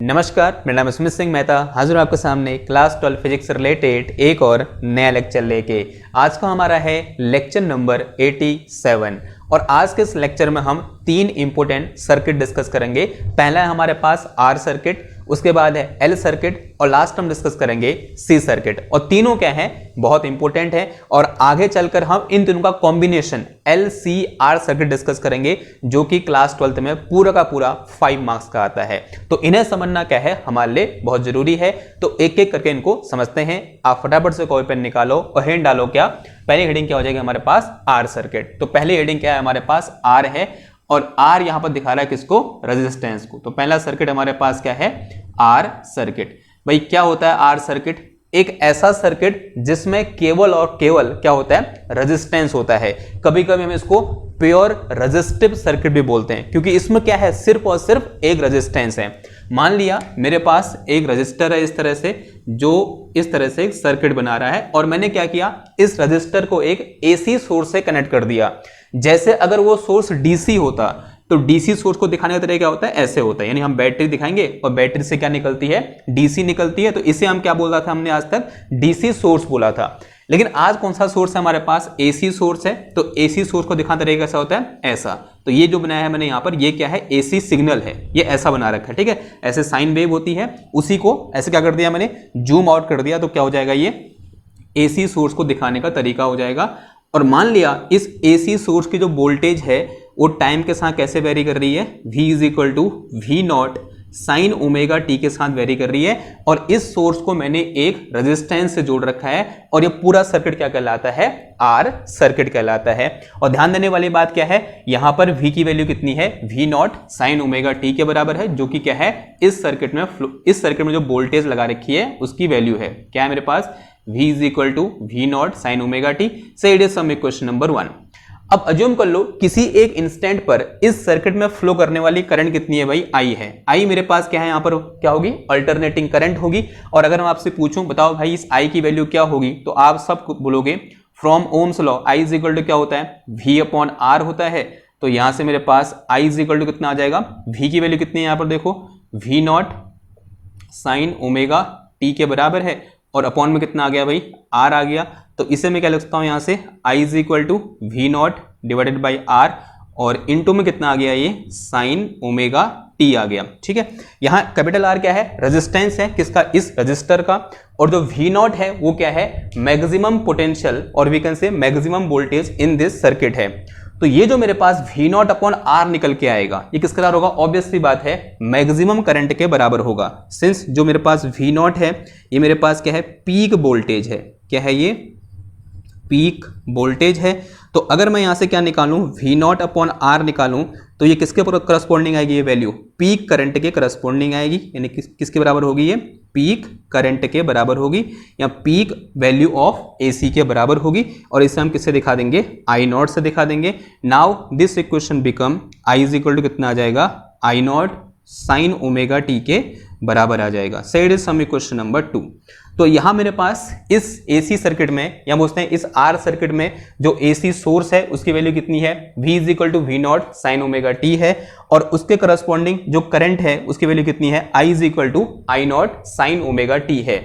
नमस्कार, मेरा नाम है सुमित सिंह मेहता। हाजिर हूँ आपके सामने क्लास 12 फिजिक्स से रिलेटेड एक और नया लेक्चर लेके। आज का हमारा है लेक्चर नंबर 87 और आज के इस लेक्चर में हम तीन इंपॉर्टेंट सर्किट डिस्कस करेंगे। पहला है हमारे पास आर सर्किट, उसके बाद है एल सर्किट और लास्ट हम डिस्कस करेंगे सी सर्किट। और तीनों क्या है, बहुत इंपॉर्टेंट है और आगे चलकर हम इन तीनों का combination L C R circuit discuss करेंगे जो कि क्लास 12 में पूरा का पूरा 5 मार्क्स का आता है। तो इन्हें समझना क्या है हमारे लिए बहुत जरूरी है। तो एक एक करके इनको समझते हैं। आप फटाफट से कॉपी पेन निकालो और हेडिंग डालो। क्या पहली हेडिंग क्या हो जाएगी हमारे पास, आर सर्किट। तो पहली हेडिंग क्या है हमारे पास, आर है और आर यहां पर दिखा रहा है किसको, रेजिस्टेंस को। तो पहला सर्किट हमारे पास क्या है, आर सर्किट। भाई क्या होता है आर सर्किट, एक ऐसा सर्किट जिसमें केवल और केवल क्या होता है, रेजिस्टेंस होता है। कभी कभी हम इसको प्योर रेजिस्टिव सर्किट भी बोलते हैं क्योंकि इसमें क्या है, सिर्फ और सिर्फ एक रेजिस्टेंस है। मान लिया मेरे पास एक रजिस्टर है इस तरह से, जो इस तरह से एक सर्किट बना रहा है और मैंने क्या किया, इस रजिस्टर को एक एसी सोर्स से कनेक्ट कर दिया। जैसे अगर वो सोर्स डीसी होता तो डीसी सोर्स को दिखाने का तरीका क्या होता है, ऐसे होता है। यानी हम बैटरी दिखाएंगे और बैटरी से क्या निकलती है, डीसी निकलती है। तो इसे हम क्या बोल रहा था, हमने आज तक डीसी सोर्स बोला था। लेकिन आज कौन सा सोर्स है हमारे पास, एसी सोर्स है। तो एसी सोर्स को दिखाने का तरीका कैसा होता है, ऐसा। तो ये जो बनाया है मैंने यहां पर, ये क्या है, एसी सिग्नल है। ये ऐसा बना रखा है, ठीक है। ऐसे साइन वेव होती है, उसी को ऐसे क्या कर दिया मैंने, जूम आउट कर दिया। तो क्या हो जाएगा, ये एसी सोर्स को दिखाने का तरीका हो जाएगा। और मान लिया इस एसी सोर्स की जो वोल्टेज है वो टाइम के साथ कैसे वेरी कर रही है, V is equal to we not sine omega T के साथ वेरी कर रही है। और इस सोर्स को मैंने एक रेजिस्टेंस से जोड़ रखा है और ये पूरा सर्किट क्या कहलाता है, आर सर्किट कहलाता है। और ध्यान देने वाली बात क्या है, यहां पर V की वैल्यू कितनी है, v not sine omega T के बराबर है, जो कि क्या है, इस सर्किट में जो वोल्टेज लगा रखी है उसकी वैल्यू है। क्या है मेरे पास, V is equal to we not sine omega T. Say it is some equation number 1। अब अज्यूम कर लो किसी एक इंस्टेंट पर इस सर्किट में फ्लो करने वाली करंट कितनी है, भाई I है। I मेरे पास क्या है, यहां पर क्या होगी, अल्टरनेटिंग करंट होगी। और अगर मैं आपसे पूछूं बताओ भाई इस I की वैल्यू क्या होगी, तो आप सब बोलोगे from Ohm's law I is equal to क्या होता है, V अपॉन R होता है। तो यहां से मेरे पास I इज इक्वल टू कितना आ जाएगा, V की वैल्यू कितनी है, यहां पर देखो v not sine omega T के बराबर है और अपॉन में कितना आ गया भाई, R आ गया। तो इसे मैं क्या लिख सकता हूं यहां से, I is equal to we not divided by R और इनटू में कितना आ गया, ये साइन ओमेगा टी आ गया। ठीक है, यहां कैपिटल R क्या है, रेजिस्टेंस है किसका, इस रजिस्टर का। और जो वी नॉट है वो क्या है, मैक्सिमम पोटेंशियल और we can say maximum voltage in this circuit है। तो ये जो मेरे पास वी नॉट अपॉन आर निकल के आएगा, ये किसके बराबर होगा, ऑब्वियस सी बात है मैक्सिमम करंट के बराबर होगा। सिंस जो मेरे पास वी नॉट है ये मेरे पास क्या है, पीक वोल्टेज है। क्या है ये, पीक वोल्टेज है। तो अगर मैं यहां से क्या निकालूं, वी नॉट अपॉन आर निकालूं, तो ये किसके करस्पॉन्डिंग आएगी, ये वैल्यू पीक करंट के करस्पॉन्डिंग आएगी। यानी किसके बराबर होगी, ये पीक करंट के बराबर होगी या पीक वैल्यू ऑफ एसी के बराबर होगी। और इसे हम किससे दिखा देंगे, आई नॉट से दिखा देंगे। Now this equation become I is equal to कितना आ जाएगा, I not sine omega T के बराबर आ जाएगा। So it is some equation number 2। तो यहां मेरे पास इस एसी सर्किट में या बोलते हैं इस आर सर्किट में जो एसी सोर्स है उसकी वैल्यू कितनी है, V is equal to we not sine omega t है। और उसके करस्पॉन्डिंग जो करंट है उसकी वैल्यू कितनी है, I is equal to I not sine omega t है।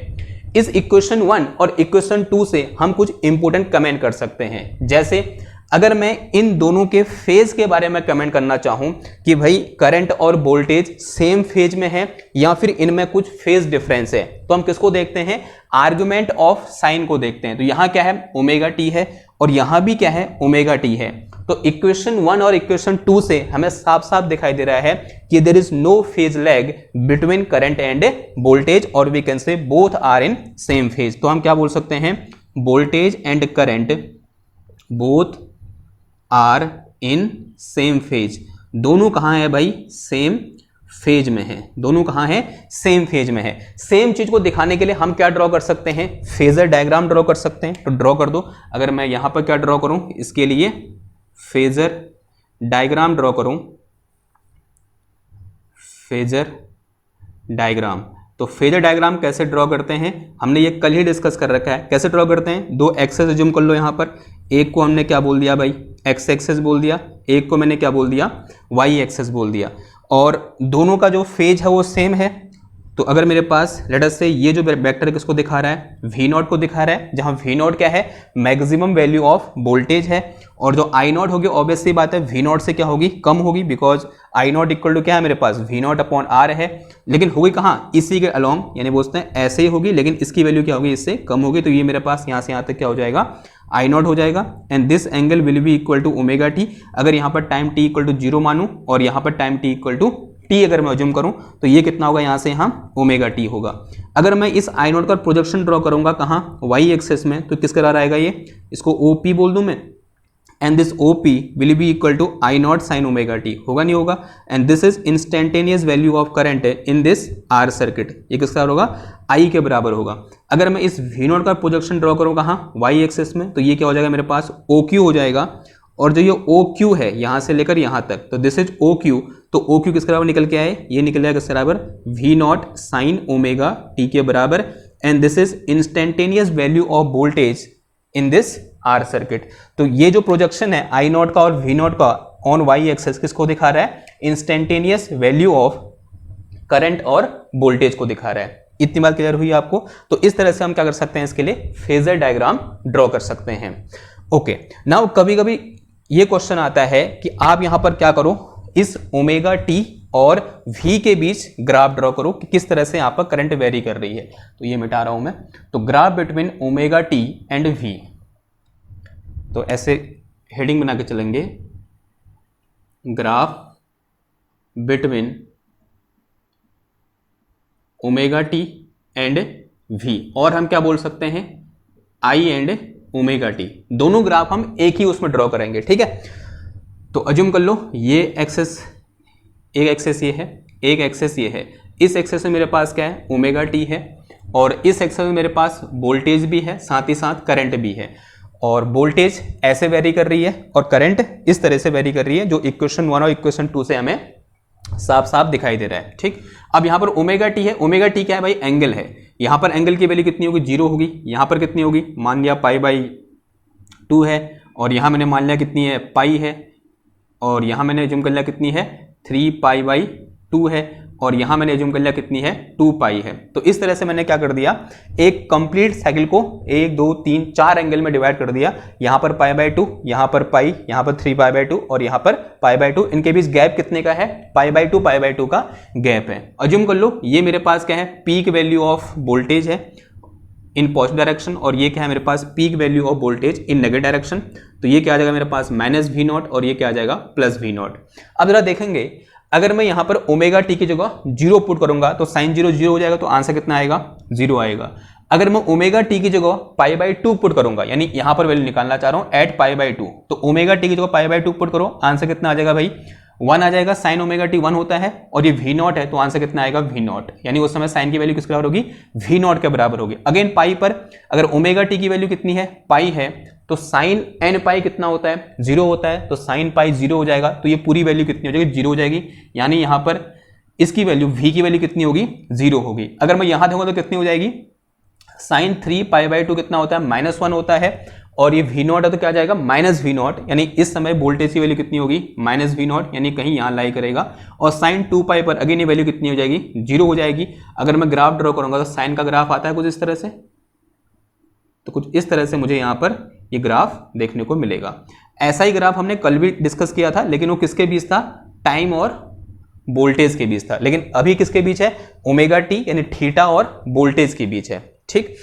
इस इक्वेशन 1 और इक्वेशन 2 से हम कुछ इंपोर्टेंट कमेंट कर सकते हैं। जैसे अगर मैं इन दोनों के फेज के बारे में कमेंट करना चाहूं कि भाई करंट और वोल्टेज सेम फेज में है या फिर इनमें कुछ फेज डिफरेंस है, तो हम किसको देखते हैं, आर्गुमेंट ऑफ साइन को देखते हैं। तो यहां क्या है, ओमेगा टी है और यहां भी क्या है, ओमेगा टी है। तो इक्वेशन 1 और इक्वेशन 2 से हमें साफ साफ दिखाई दे रहा है कि there is no phase lag between current and voltage और we can say both are in same phase. तो हम क्या बोल सकते हैं, voltage and current both are in same phase. दोनों कहां है भाई, सेम फेज में है। दोनों कहां है, सेम फेज में है। सेम चीज को दिखाने के लिए हम क्या ड्रॉ कर सकते हैं, फेजर डायग्राम ड्रॉ कर सकते हैं। तो ड्रॉ कर दो। अगर मैं यहां पर क्या ड्रॉ करूं, इसके लिए फेजर डायग्राम ड्रॉ करूं, फेजर डायग्राम। तो फेजर डायग्राम कैसे ड्रॉ करते हैं, हमने ये कल ही डिस्कस कर रखा है। कैसे ड्रॉ करते हैं, दो एक्सेस अज्यूम कर लो यहां पर। एक को हमने क्या बोल दिया भाई, एक्स एक्सेस बोल दिया, एक को मैंने क्या बोल दिया, वाई एक्सेस बोल दिया। और दोनों का जो फेज है वो सेम है तो अगर मेरे पास लेट अस से ये जो वेक्टर किसको दिखा रहा है, वी नॉट को दिखा रहा है, जहां वी नॉट क्या है, मैक्सिमम वैल्यू ऑफ वोल्टेज है, और जो आई नॉट होगी ऑब्वियस सी बात है वी नॉट से क्या होगी, कम होगी, because I not equal to क्या है मेरे पास, वी नॉट अपॉन आर है, लेकिन होगी कहाँ, इसी के अलोंग, यानी बोलते हैं ऐसे ही होगी, लेकिन इसकी वैल्यू क्या होगी, इससे कम होगी। तो ये मेरे पास यहाँ से यहाँ तक क्या हो जाएगा, आई नॉट हो जाएगा, and this angle will be equal to omega t. अगर यहाँ पर टाइम टी इक्वल टू 0 मानूं और यहाँ पर time t equal to t अगर मैं अज्यूम करूं, तो ये कितना होगा, यहाँ से यहाँ ओमेगा टी होगा। अगर मैं इस आई नॉट का प्रोजेक्शन ड्रॉ करूंगा कहाँ, वाई एक्सेस में, तो किस कलर आएगा ये, इसको ओ पी बोल दूं मैं, and this O P will be equal to I not sine omega t, होगा नहीं होगा, and this is instantaneous value of current in this R circuit, ये किसका होगा, आई के बराबर होगा। अगर मैं इस वी नॉट का प्रोजेक्शन ड्रॉ करूँ कहाँ, वाई एक्सेस में, तो ये क्या हो जाएगा मेरे पास, ओ क्यू हो जाएगा, और जो ये ओ क्यू है यहाँ से लेकर यहाँ तक, तो दिस इज ओ क्यू, तो ओ क्यू किसके बराबर निकल के आए, ये निकल जाएगा किसके बराबर, v not sine omega T के बराबर, and this is instantaneous value of voltage in this R circuit. तो ये जो प्रोजेक्शन है आई नॉट का और वी नॉट का ऑन वाई एक्सेस किसको दिखा रहा है, इंस्टेंटेनियस वैल्यू ऑफ करंट और वोल्टेज को दिखा रहा है। इतनी बात क्लियर हुई आपको। तो इस तरह से हम क्या कर सकते हैं, इसके लिए फेजर डायग्राम ड्रॉ कर सकते हैं। ओके, नाउ कभी कभी ये क्वेश्चन आता है कि आप यहां पर क्या करो, इस ओमेगा टी और v के बीच ग्राफ ड्रॉ करो कि किस तरह से यहां पर करंट वेरी कर रही है। तो ये मिटा रहा हूं मैं, तो graph between omega T and v, तो ऐसे हेडिंग बना के चलेंगे, graph between omega T and v, और हम क्या बोल सकते हैं, i एंड ओमेगा टी, दोनों ग्राफ हम एक ही उसमें ड्रॉ करेंगे, ठीक है। तो अज्यूम कर लो ये एक्सेस, एक एक्सेस ये है, एक एक्सेस ये है, इस एक्सेस में मेरे पास क्या है, ओमेगा टी है, और इस एक्सेस में मेरे पास वोल्टेज भी है, साथ ही साथ करंट भी है, और वोल्टेज ऐसे वेरी कर रही है और करंट इस तरह से वेरी कर रही है, जो इक्वेशन 1 और इक्वेशन 2 से हमें साफ साफ दिखाई दे रहा है, ठीक। अब यहां पर ओमेगा टी है, ओमेगा टी क्या है भाई, एंगल है, यहां पर एंगल की वैल्यू कितनी होगी, 0 होगी, यहां पर कितनी होगी, मान लिया पाई बाई 2 है, और यहां मैंने मान लिया कितनी है, पाई है, और यहां मैंने अज्यूम कर लिया कितनी है, 3 पाई बाई 2 है, और यहां मैंने अज्यूम कर लिया कितनी है, 2 पाई है। तो इस तरह से मैंने क्या कर दिया, एक कंप्लीट साइकिल को 1 2 3 4 एंगल में डिवाइड कर दिया, यहां पर पाई बाई 2, यहां पर पाई, यहां पर 3 पाई बाई 2, और यहां पर पाई बाई 2, इनके बीच गैप कितने का है, पाई बाई 2 का गैप है। अज्यूम कर लो ये मेरे पास क्या है, पीक वैल्यू ऑफ वोल्टेज है इन पॉजिटिव डायरेक्शन, और ये क्या है मेरे पास, peak value of voltage in negative direction. तो ये क्या आ जाएगा मेरे पास, माइनस वी नॉट, और ये क्या आ जाएगा, प्लस वी नॉट। अब जरा देखेंगे, अगर मैं यहां पर ओमेगा टी की जगह 0 पुट करूंगा तो साइन 0 0 हो जाएगा, तो आंसर कितना आएगा, 0 आएगा। अगर मैं ओमेगा टी की जगह पाई बाई 2 पुट करूंगा, यानी यहां पर वैल्यू निकालना चाह रहा हूं एट पाई बाई 2, तो ओमेगा टी की जगह पाई बाई 2 पुट करो, आंसर कितना आ जाएगा भाई, 1 आ जाएगा। साइन ओमेगा टी 1 होता है, और ये वी नॉट है, तो आंसर कितना आएगा, वी नॉट, यानी उस समय साइन की वैल्यू किसके बराबर होगी, वी नॉट के बराबर होगी। अगेन पाई पर अगर ओमेगा टी की वैल्यू कितनी है, पाई है, तो साइन एन पाई कितना होता है, 0 होता है, तो साइन पाई 0 हो जाएगा, तो ये पूरी वैल्यू कितनी हो जाएगी, 0 हो जाएगी, यानी यहां पर इसकी वैल्यू v की वैल्यू कितनी होगी, 0 होगी। अगर मैं यहां देखूंगा तो कितनी हो जाएगी, साइन 3 पाई बाई 2 कितना होता है, -1 होता है, और ये वी नॉट है तो क्या जाएगा, माइनस वी नॉट, यानी इस समय वोल्टेज की वैल्यू कितनी होगी, माइनस वी नॉट, यानी कहीं यहां लाई करेगा, और साइन 2 पाई पर अगेन ये वैल्यू कितनी हो जाएगी, 0 हो जाएगी। अगर मैं ग्राफ ड्रॉ करूंगा तो साइन का ग्राफ आता है कुछ इस तरह से, तो कुछ इस तरह से मुझे यहां पर ये ग्राफ देखने को मिलेगा। ऐसा ही ग्राफ हमने कल भी डिस्कस किया था, लेकिन वो किसके बीच था, टाइम और वोल्टेज के बीच था, लेकिन अभी किसके बीच है, ओमेगा टी यानी थीटा और वोल्टेज के बीच है, ठीक।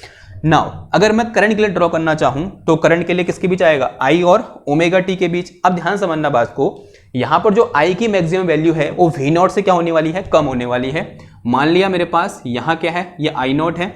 नाउ अगर मैं करंट के लिए ड्रॉ करना चाहूं तो करंट के लिए किसके बीच आएगा, आई और ओमेगा टी के बीच। अब ध्यान समझना बात को, यहां पर जो आई की मैक्सिमम वैल्यू है वो वी नॉट से क्या होने वाली है, कम होने वाली है। मान लिया मेरे पास यहां क्या है, ये आई नॉट है,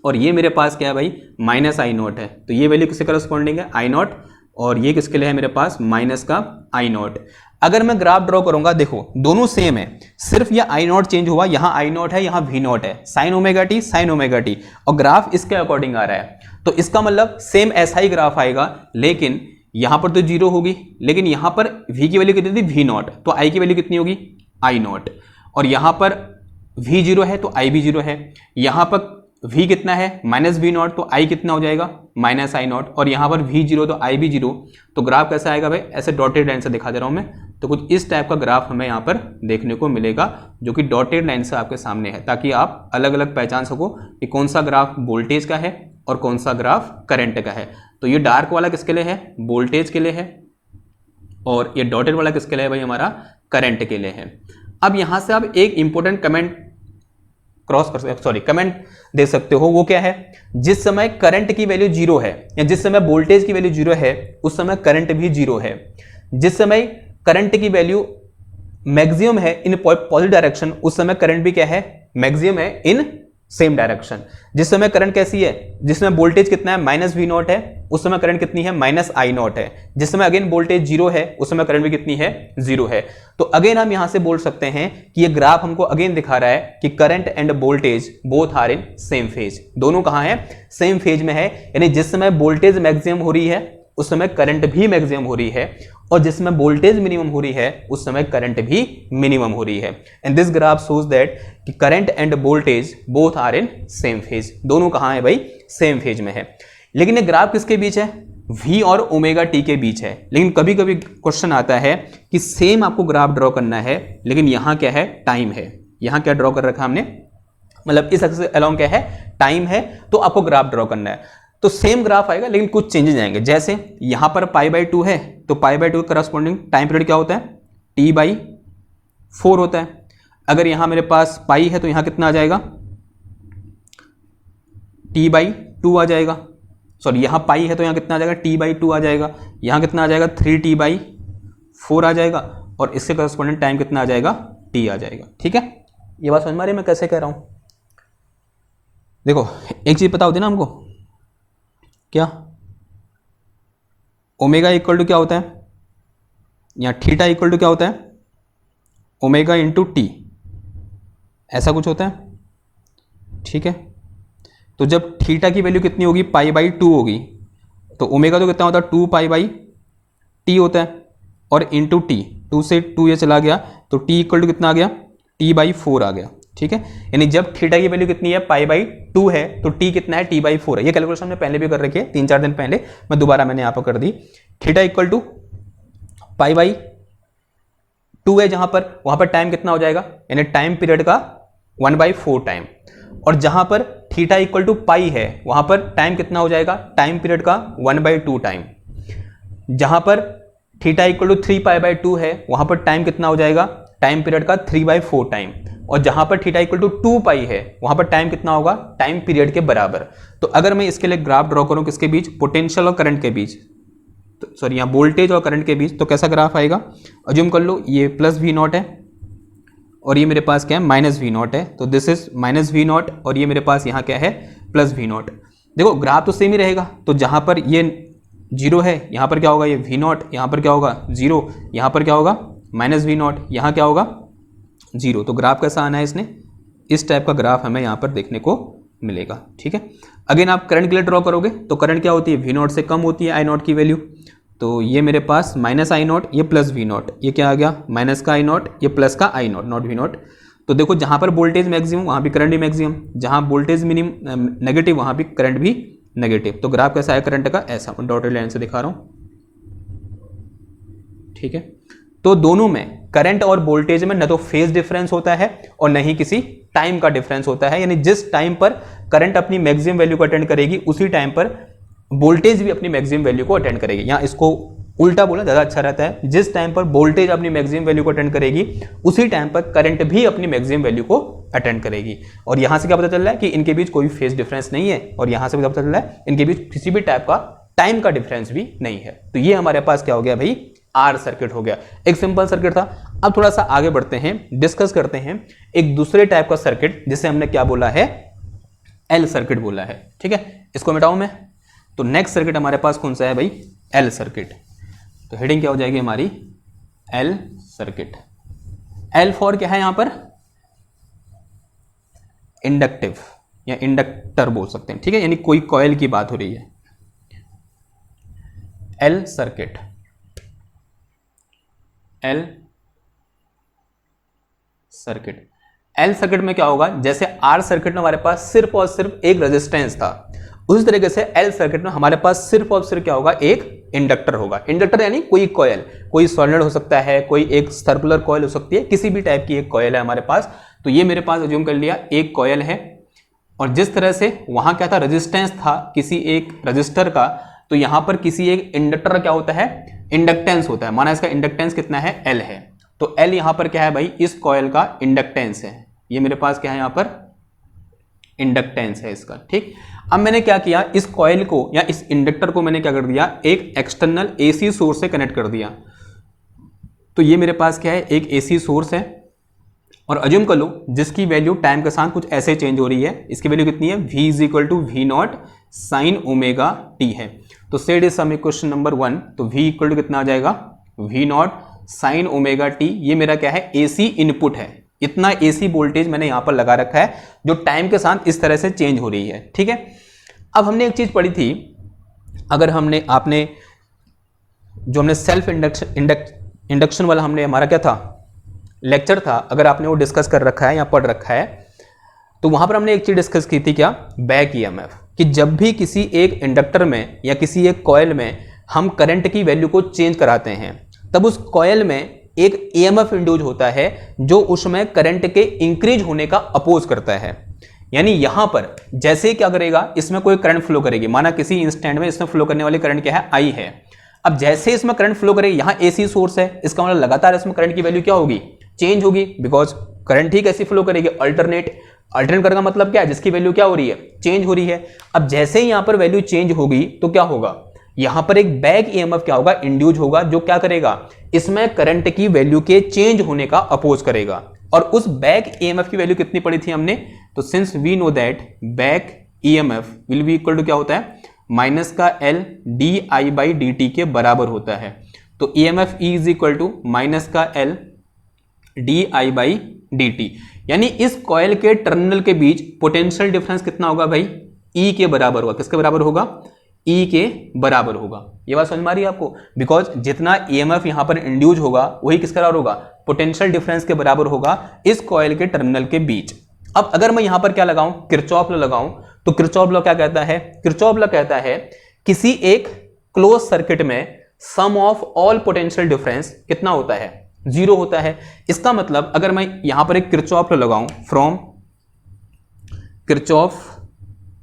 और ये मेरे पास क्या है भाई, माइनस आई नॉट है, तो ये वैल्यू किससे करस्पॉन्डिंग है, आई नॉट, और ये किसके लिए है मेरे पास, माइनस का आई नॉट। अगर मैं ग्राफ ड्रॉ करूंगा, देखो दोनों सेम है, सिर्फ ये आई नॉट चेंज हुआ, यहां आई नॉट है, यहां वी नॉट है, sign omega T sign omega T, और ग्राफ इसके अकॉर्डिंग आ रहा है, तो इसका मतलब सेम ऐसा ही ग्राफ आएगा, लेकिन यहां पर तो 0 होगी, लेकिन यहां पर v की वैल्यू कितनी थी, वी नॉट, तो i की वैल्यू कितनी होगी, आई नॉट, और यहां पर v 0 है तो i भी 0 है, यहां पर v कितना है माइनस वी नॉट, तो i कितना हो जाएगा माइनस आई नॉट, और यहाँ पर v जीरो तो i भी जीरो। तो ग्राफ कैसा आएगा भाई, ऐसे डॉटेड लाइन से दिखा दे रहा हूँ मैं, तो कुछ इस टाइप का ग्राफ हमें यहाँ पर देखने को मिलेगा जो कि डॉटेड लाइन से आपके सामने है, ताकि आप अलग अलग पहचान सको कि कौन सा ग्राफ वोल्टेज का है और कौन सा ग्राफ करंट का है। तो ये डार्क वाला किसके लिए है, वोल्टेज के लिए है, और ये डॉटेड वाला किसके लिए है भाई, हमारा करंट के लिए है। अब यहां से आप एक इंपॉर्टेंट कमेंट कमेंट दे सकते हो, वो क्या है, जिस समय करंट की वैल्यू जीरो है या जिस समय वोल्टेज की वैल्यू जीरो है उस समय करंट भी जीरो है। जिस समय करंट की वैल्यू मैक्सिमम है इन पॉजिटिव डायरेक्शन उस समय करंट भी क्या है, मैक्सिमम है इन सेम डायरेक्शन। जिस समय करंट कैसी है, जिसमें वोल्टेज कितना है माइनस वी नॉट है उस समय करंट कितनी है माइनस आई नॉट है। जिस समय अगेन वोल्टेज जीरो है उस समय करंट भी कितनी है, जीरो है। तो अगेन हम यहां से बोल सकते हैं कि ये ग्राफ हमको अगेन दिखा रहा है कि current and voltage both are in same phase, दोनों कहां है, सेम फेज में है। यानी जिस समय वोल्टेज मैक्सिमम हो रही है उस समय करंट भी मैक्सिमम हो रही है, और जिसमें वोल्टेज मिनिमम हो रही है उस समय करंट भी मिनिमम हो रही है। And this graph shows that कि current and voltage both are in same phase, दोनों कहां है भाई, सेम फेज में है। लेकिन ये ग्राफ किसके बीच है, v और ओमेगा टी के बीच है। लेकिन कभी कभी क्वेश्चन आता है कि सेम आपको ग्राफ ड्रॉ करना है लेकिन यहां क्या है, टाइम है। यहां क्या ड्रॉ कर रखा हमने, मतलब इस एक्सिस अलोंग क्या है, टाइम है, तो आपको ग्राफ ड्रॉ करना है। तो सेम ग्राफ आएगा लेकिन कुछ चेंजेस आएंगे। जैसे यहां पर पाई बाई टू है तो पाई by to corresponding time period क्या होता है, टी बाई फोर होता है। अगर यहां मेरे पास पाई है तो यहां कितना आ जाएगा, टी बाई टू आ जाएगा। सॉरी यहां पाई है तो यहां कितना आ जाएगा, टी बाई टू आ जाएगा। यहां कितना आ जाएगा, थ्री टी बाई फोर आ जाएगा, और इससे करस्पॉन्डिंग टाइम कितना आ जाएगा, टी आ जाएगा। ठीक है, ये बात समझ में आ रही है मैं कैसे कह रहा हूं। देखो एक चीज पता होती है ना हमको, क्या ओमेगा इक्वल टू क्या होता है, या थीटा इक्वल टू क्या होता है, ओमेगा इंटू टी, ऐसा कुछ होता है। ठीक है, तो जब थीटा की वैल्यू कितनी होगी, पाई बाई टू होगी, तो ओमेगा तो कितना होता है, टू पाई बाई टी होता है, और इंटू टी, टू से टू ये चला गया तो टी इक्वल टू कितना आ गया, टी बाई फोर आ गया। ठीक है, यानी जब थीटा की वैल्यू कितनी है, पाई बाई टू है, तो टी कितना है, टी बाई फोर है। ये कैलकुलेशन हमने पहले भी कर रखी है, 3-4 दिन पहले, मैं दोबारा मैंने यहाँ पर कर दी। Theta equal to pi by two है जहां पर, वहां पर टाइम कितना हो जाएगा, यानी टाइम पीरियड का 1/4 टाइम। और जहां पर थीटा इक्वल टू पाई है वहां पर टाइम कितना हो जाएगा, टाइम पीरियड का 1/2 टाइम। जहां पर theta equal to 3 pi by two है वहां पर टाइम कितना हो जाएगा, टाइम पीरियड का 3/4 टाइम। और जहां पर थीटा इक्वल टू 2 पाई है वहां पर टाइम कितना होगा, टाइम पीरियड के बराबर। तो अगर मैं इसके लिए ग्राफ ड्रॉ करूं किसके बीच, पोटेंशियल और करंट के बीच, तो सॉरी यहाँ वोल्टेज और करंट के बीच, तो कैसा ग्राफ आएगा, अज्यूम कर लो ये प्लस वी नॉट है और ये मेरे पास क्या है, माइनस वी नॉट है। तो this is minus we not और ये मेरे पास यहाँ क्या है, प्लस वी नॉट। देखो ग्राफ तो सेम ही रहेगा, तो जहां पर ये जीरो है यहाँ पर क्या होगा, ये वी नॉट, यहाँ पर क्या होगा जीरो, यहाँ पर क्या होगा माइनस वी नॉट, यहाँ क्या होगा जीरो। तो ग्राफ कैसा आना है, इसने इस टाइप का ग्राफ हमें यहाँ पर देखने को मिलेगा। ठीक है, अगेन आप करंट के लिए ड्रॉ करोगे तो करंट क्या होती है, वी नॉट से कम होती है आई नॉट की वैल्यू। तो ये मेरे पास माइनस आई नॉट, ये प्लस वी नॉट, ये क्या आ गया माइनस का आई नॉट, ये प्लस का आई नॉट, नॉट वी नॉट। तो देखो जहां पर वोल्टेज मैक्सिमम वहां भी करंट भी मैक्सिमम, जहां वोल्टेज मिनिमम नेगेटिव वहां भी करंट भी नेगेटिव। तो ग्राफ कैसा है करंट का, ऐसा डॉटेड लाइन से दिखा रहा हूं। ठीक है, तो दोनों में करंट और वोल्टेज में न तो फेज डिफरेंस होता है और न ही किसी टाइम का डिफरेंस होता है। यानी जिस टाइम पर करंट अपनी मैक्सिमम वैल्यू को अटेंड करेगी उसी टाइम पर वोल्टेज भी अपनी मैक्सिमम वैल्यू को अटेंड करेगी। यहाँ इसको उल्टा बोला ज्यादा अच्छा रहता है, जिस टाइम पर वोल्टेज अपनी मैक्सिमम वैल्यू को अटेंड करेगी उसी टाइम पर करंट भी अपनी मैक्सिमम वैल्यू को अटेंड करेगी। और यहां से क्या पता चल रहा है कि इनके बीच कोई फेज डिफरेंस नहीं है, और यहां से क्या पता चल रहा है इनके बीच किसी भी टाइप का टाइम का डिफरेंस भी नहीं है। तो ये हमारे पास क्या हो गया भाई, आर सर्किट हो गया। एक सिंपल सर्किट था। अब थोड़ा सा आगे बढ़ते हैं, डिस्कस करते हैं एक दूसरे टाइप का सर्किट जिसे हमने क्या बोला है, एल सर्किट बोला है। ठीक है, इसको मिटाऊं मैं, तो नेक्स्ट सर्किट हमारे पास कौन सा है भाई, एल सर्किट। तो हेडिंग क्या हो जाएगी हमारी, एल सर्किट। एल फॉर क्या है यहां पर, इंडक्टिव या इंडक्टर बोल सकते हैं। ठीक है, यानी कोई कॉइल की बात हो रही है। L circuit, L circuit, L circuit में क्या होगा, जैसे आर सर्किट में हमारे पास सिर्फ और सिर्फ एक रेजिस्टेंस था, उसी तरीके से एल सर्किट में हमारे पास सिर्फ और सिर्फ क्या होगा, एक इंडक्टर होगा। इंडक्टर यानी कोई कॉयल, कोई सॉलिनॉइड हो सकता है, कोई एक सर्कुलर कॉयल हो सकती है, किसी भी टाइप की एक कॉयल है हमारे पास। तो ये मेरे पास अज्यूम कर लिया एक कॉयल है, और जिस तरह से वहां क्या था, रेजिस्टेंस था किसी एक रजिस्टर का, तो यहां पर किसी एक इंडक्टर का क्या होता है, इंडक्टेंस होता है। माना इसका इंडक्टेंस कितना है, एल है, तो एल यहां पर क्या है भाई, इस कॉयल का इंडक्टेंस है। ये मेरे पास क्या है, यहां पर इंडक्टेंस है इसका, ठीक। अब मैंने क्या किया, इस कॉयल को या इस इंडक्टर को मैंने क्या कर दिया, एक एक्सटर्नल एसी सोर्स से कनेक्ट कर दिया। तो ये मेरे पास क्या है, एक एसी सोर्स है, और अज्यूम कर लो जिसकी वैल्यू टाइम के साथ कुछ ऐसे चेंज हो रही है। इसकी वैल्यू कितनी है, v is equal to we not sine omega t है। तो set is some question number 1, तो v इक्वल टू कितना आ जाएगा, we not sine omega t. ये मेरा क्या है, एसी इनपुट है, इतना एसी वोल्टेज मैंने यहां पर लगा रखा है जो टाइम के साथ इस तरह से चेंज हो रही है, ठीक है। अब हमने एक चीज पढ़ी थी, अगर आपने जो हमने सेल्फ इंडक्शन वाला हमने हमारा क्या था, लेक्चर था, अगर आपने वो डिस्कस कर रखा है या पढ़ रखा है, तो वहां पर हमने एक चीज डिस्कस की थी, क्या, बैक ईएमएफ, कि जब भी किसी एक इंडक्टर में या किसी एक कॉयल में हम करंट की वैल्यू को चेंज कराते हैं, तब उस कॉयल में एक ईएमएफ इंड्यूस होता है जो उसमें करंट के इंक्रीज होने का अपोज करता है। यानी यहां पर जैसे ही क्या करेगा, इसमें कोई करंट फ्लो करेगी, माना किसी इंस्टेंट में इसमें फ्लो करने वाली करंट क्या है, आई है। अब जैसे इसमें करंट फ्लो करेगी, यहां एसी सोर्स है, इसका मतलब लगातार इसमें करंट की वैल्यू क्या होगी, चेंज होगी, बिकॉज करंट ही कैसी फ्लो करेगी, अल्टरनेट करने का मतलब क्या है, जिसकी वैल्यू क्या हो रही है, चेंज हो रही है। अब जैसे ही यहां पर वैल्यू चेंज होगी तो क्या होगा, यहां पर एक बैक ईएमएफ क्या होगा, इंड्यूस होगा, जो क्या करेगा, इसमें करंट की वैल्यू के चेंज होने का अपोज करेगा। और उस बैक ईएमएफ की वैल्यू कितनी पड़ी थी हमने, तो since we know that back EMF will be equal to क्या होता है, माइनस का L D I by D T के बराबर होता है। तो EMF E is equal to minus का L D I by D T, यानी इस कॉयल के टर्मिनल के बीच पोटेंशियल डिफरेंस कितना होगा भाई, ई के बराबर होगा। किसके बराबर होगा, ई के बराबर होगा। ये बात समझ में आ रही है आपको, बिकॉज जितना ईएमएफ यहां पर इंड्यूस होगा वही किसके बराबर होगा, पोटेंशियल डिफरेंस के बराबर होगा इस कॉयल के टर्मिनल के बीच। अब अगर मैं यहां पर क्या लगाऊं, किरचॉफ लॉ लगाऊं, तो किरचॉफ लॉ क्या कहता है, किरचॉफ लॉ कहता है किसी एक क्लोज सर्किट में सम ऑफ ऑल पोटेंशियल डिफरेंस कितना होता है, जीरो होता है। इसका मतलब अगर मैं यहां पर एक किरचॉफ लॉ लगाऊं, फ्रॉम किरचॉफ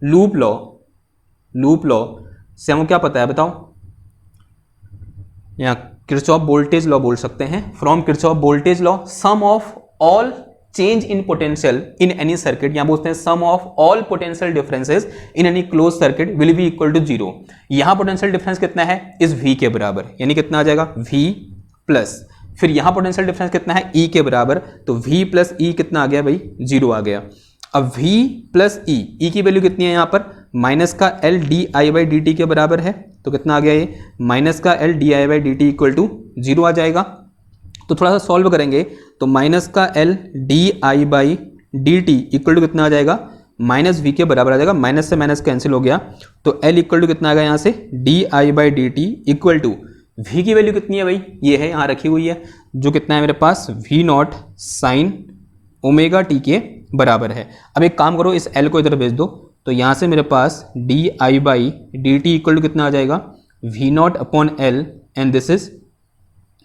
लूप लॉ से हमको क्या पता है बताओ, यहां किरचॉफ वोल्टेज लॉ बोल सकते हैं, from Kirchhoff voltage law sum of all change in potential in any circuit, यहां बोलते हैं sum of all potential differences in any close circuit will be equal to zero. यहां पोटेंशियल डिफरेंस कितना है, इस v के बराबर, यानी कितना आ जाएगा v प्लस, फिर यहां पोटेंशियल डिफरेंस कितना है, e के बराबर, तो v प्लस ई कितना आ गया भाई, जीरो आ गया। अब v प्लस ई की वैल्यू कितनी है यहां पर, माइनस का L D I by D T के बराबर है, तो कितना आ गया ये, माइनस का L D I by D T equal to zero आ जाएगा। तो थोड़ा सा सॉल्व करेंगे तो माइनस का L D I by D T equal to कितना आ जाएगा, माइनस वी के बराबर आ जाएगा, माइनस से माइनस कैंसिल हो गया, तो एल इक्वल टू कितना आ गया यहाँ से, d I by D T equal to v की वैल्यू कितनी है भाई, ये है यहाँ रखी हुई है, जो कितना है मेरे पास, we not sine omega T के बराबर है। अब एक काम करो, इस एल को इधर भेज दो, तो यहाँ से मेरे पास D I by D T equal to कितना आ जाएगा, we not upon L and this is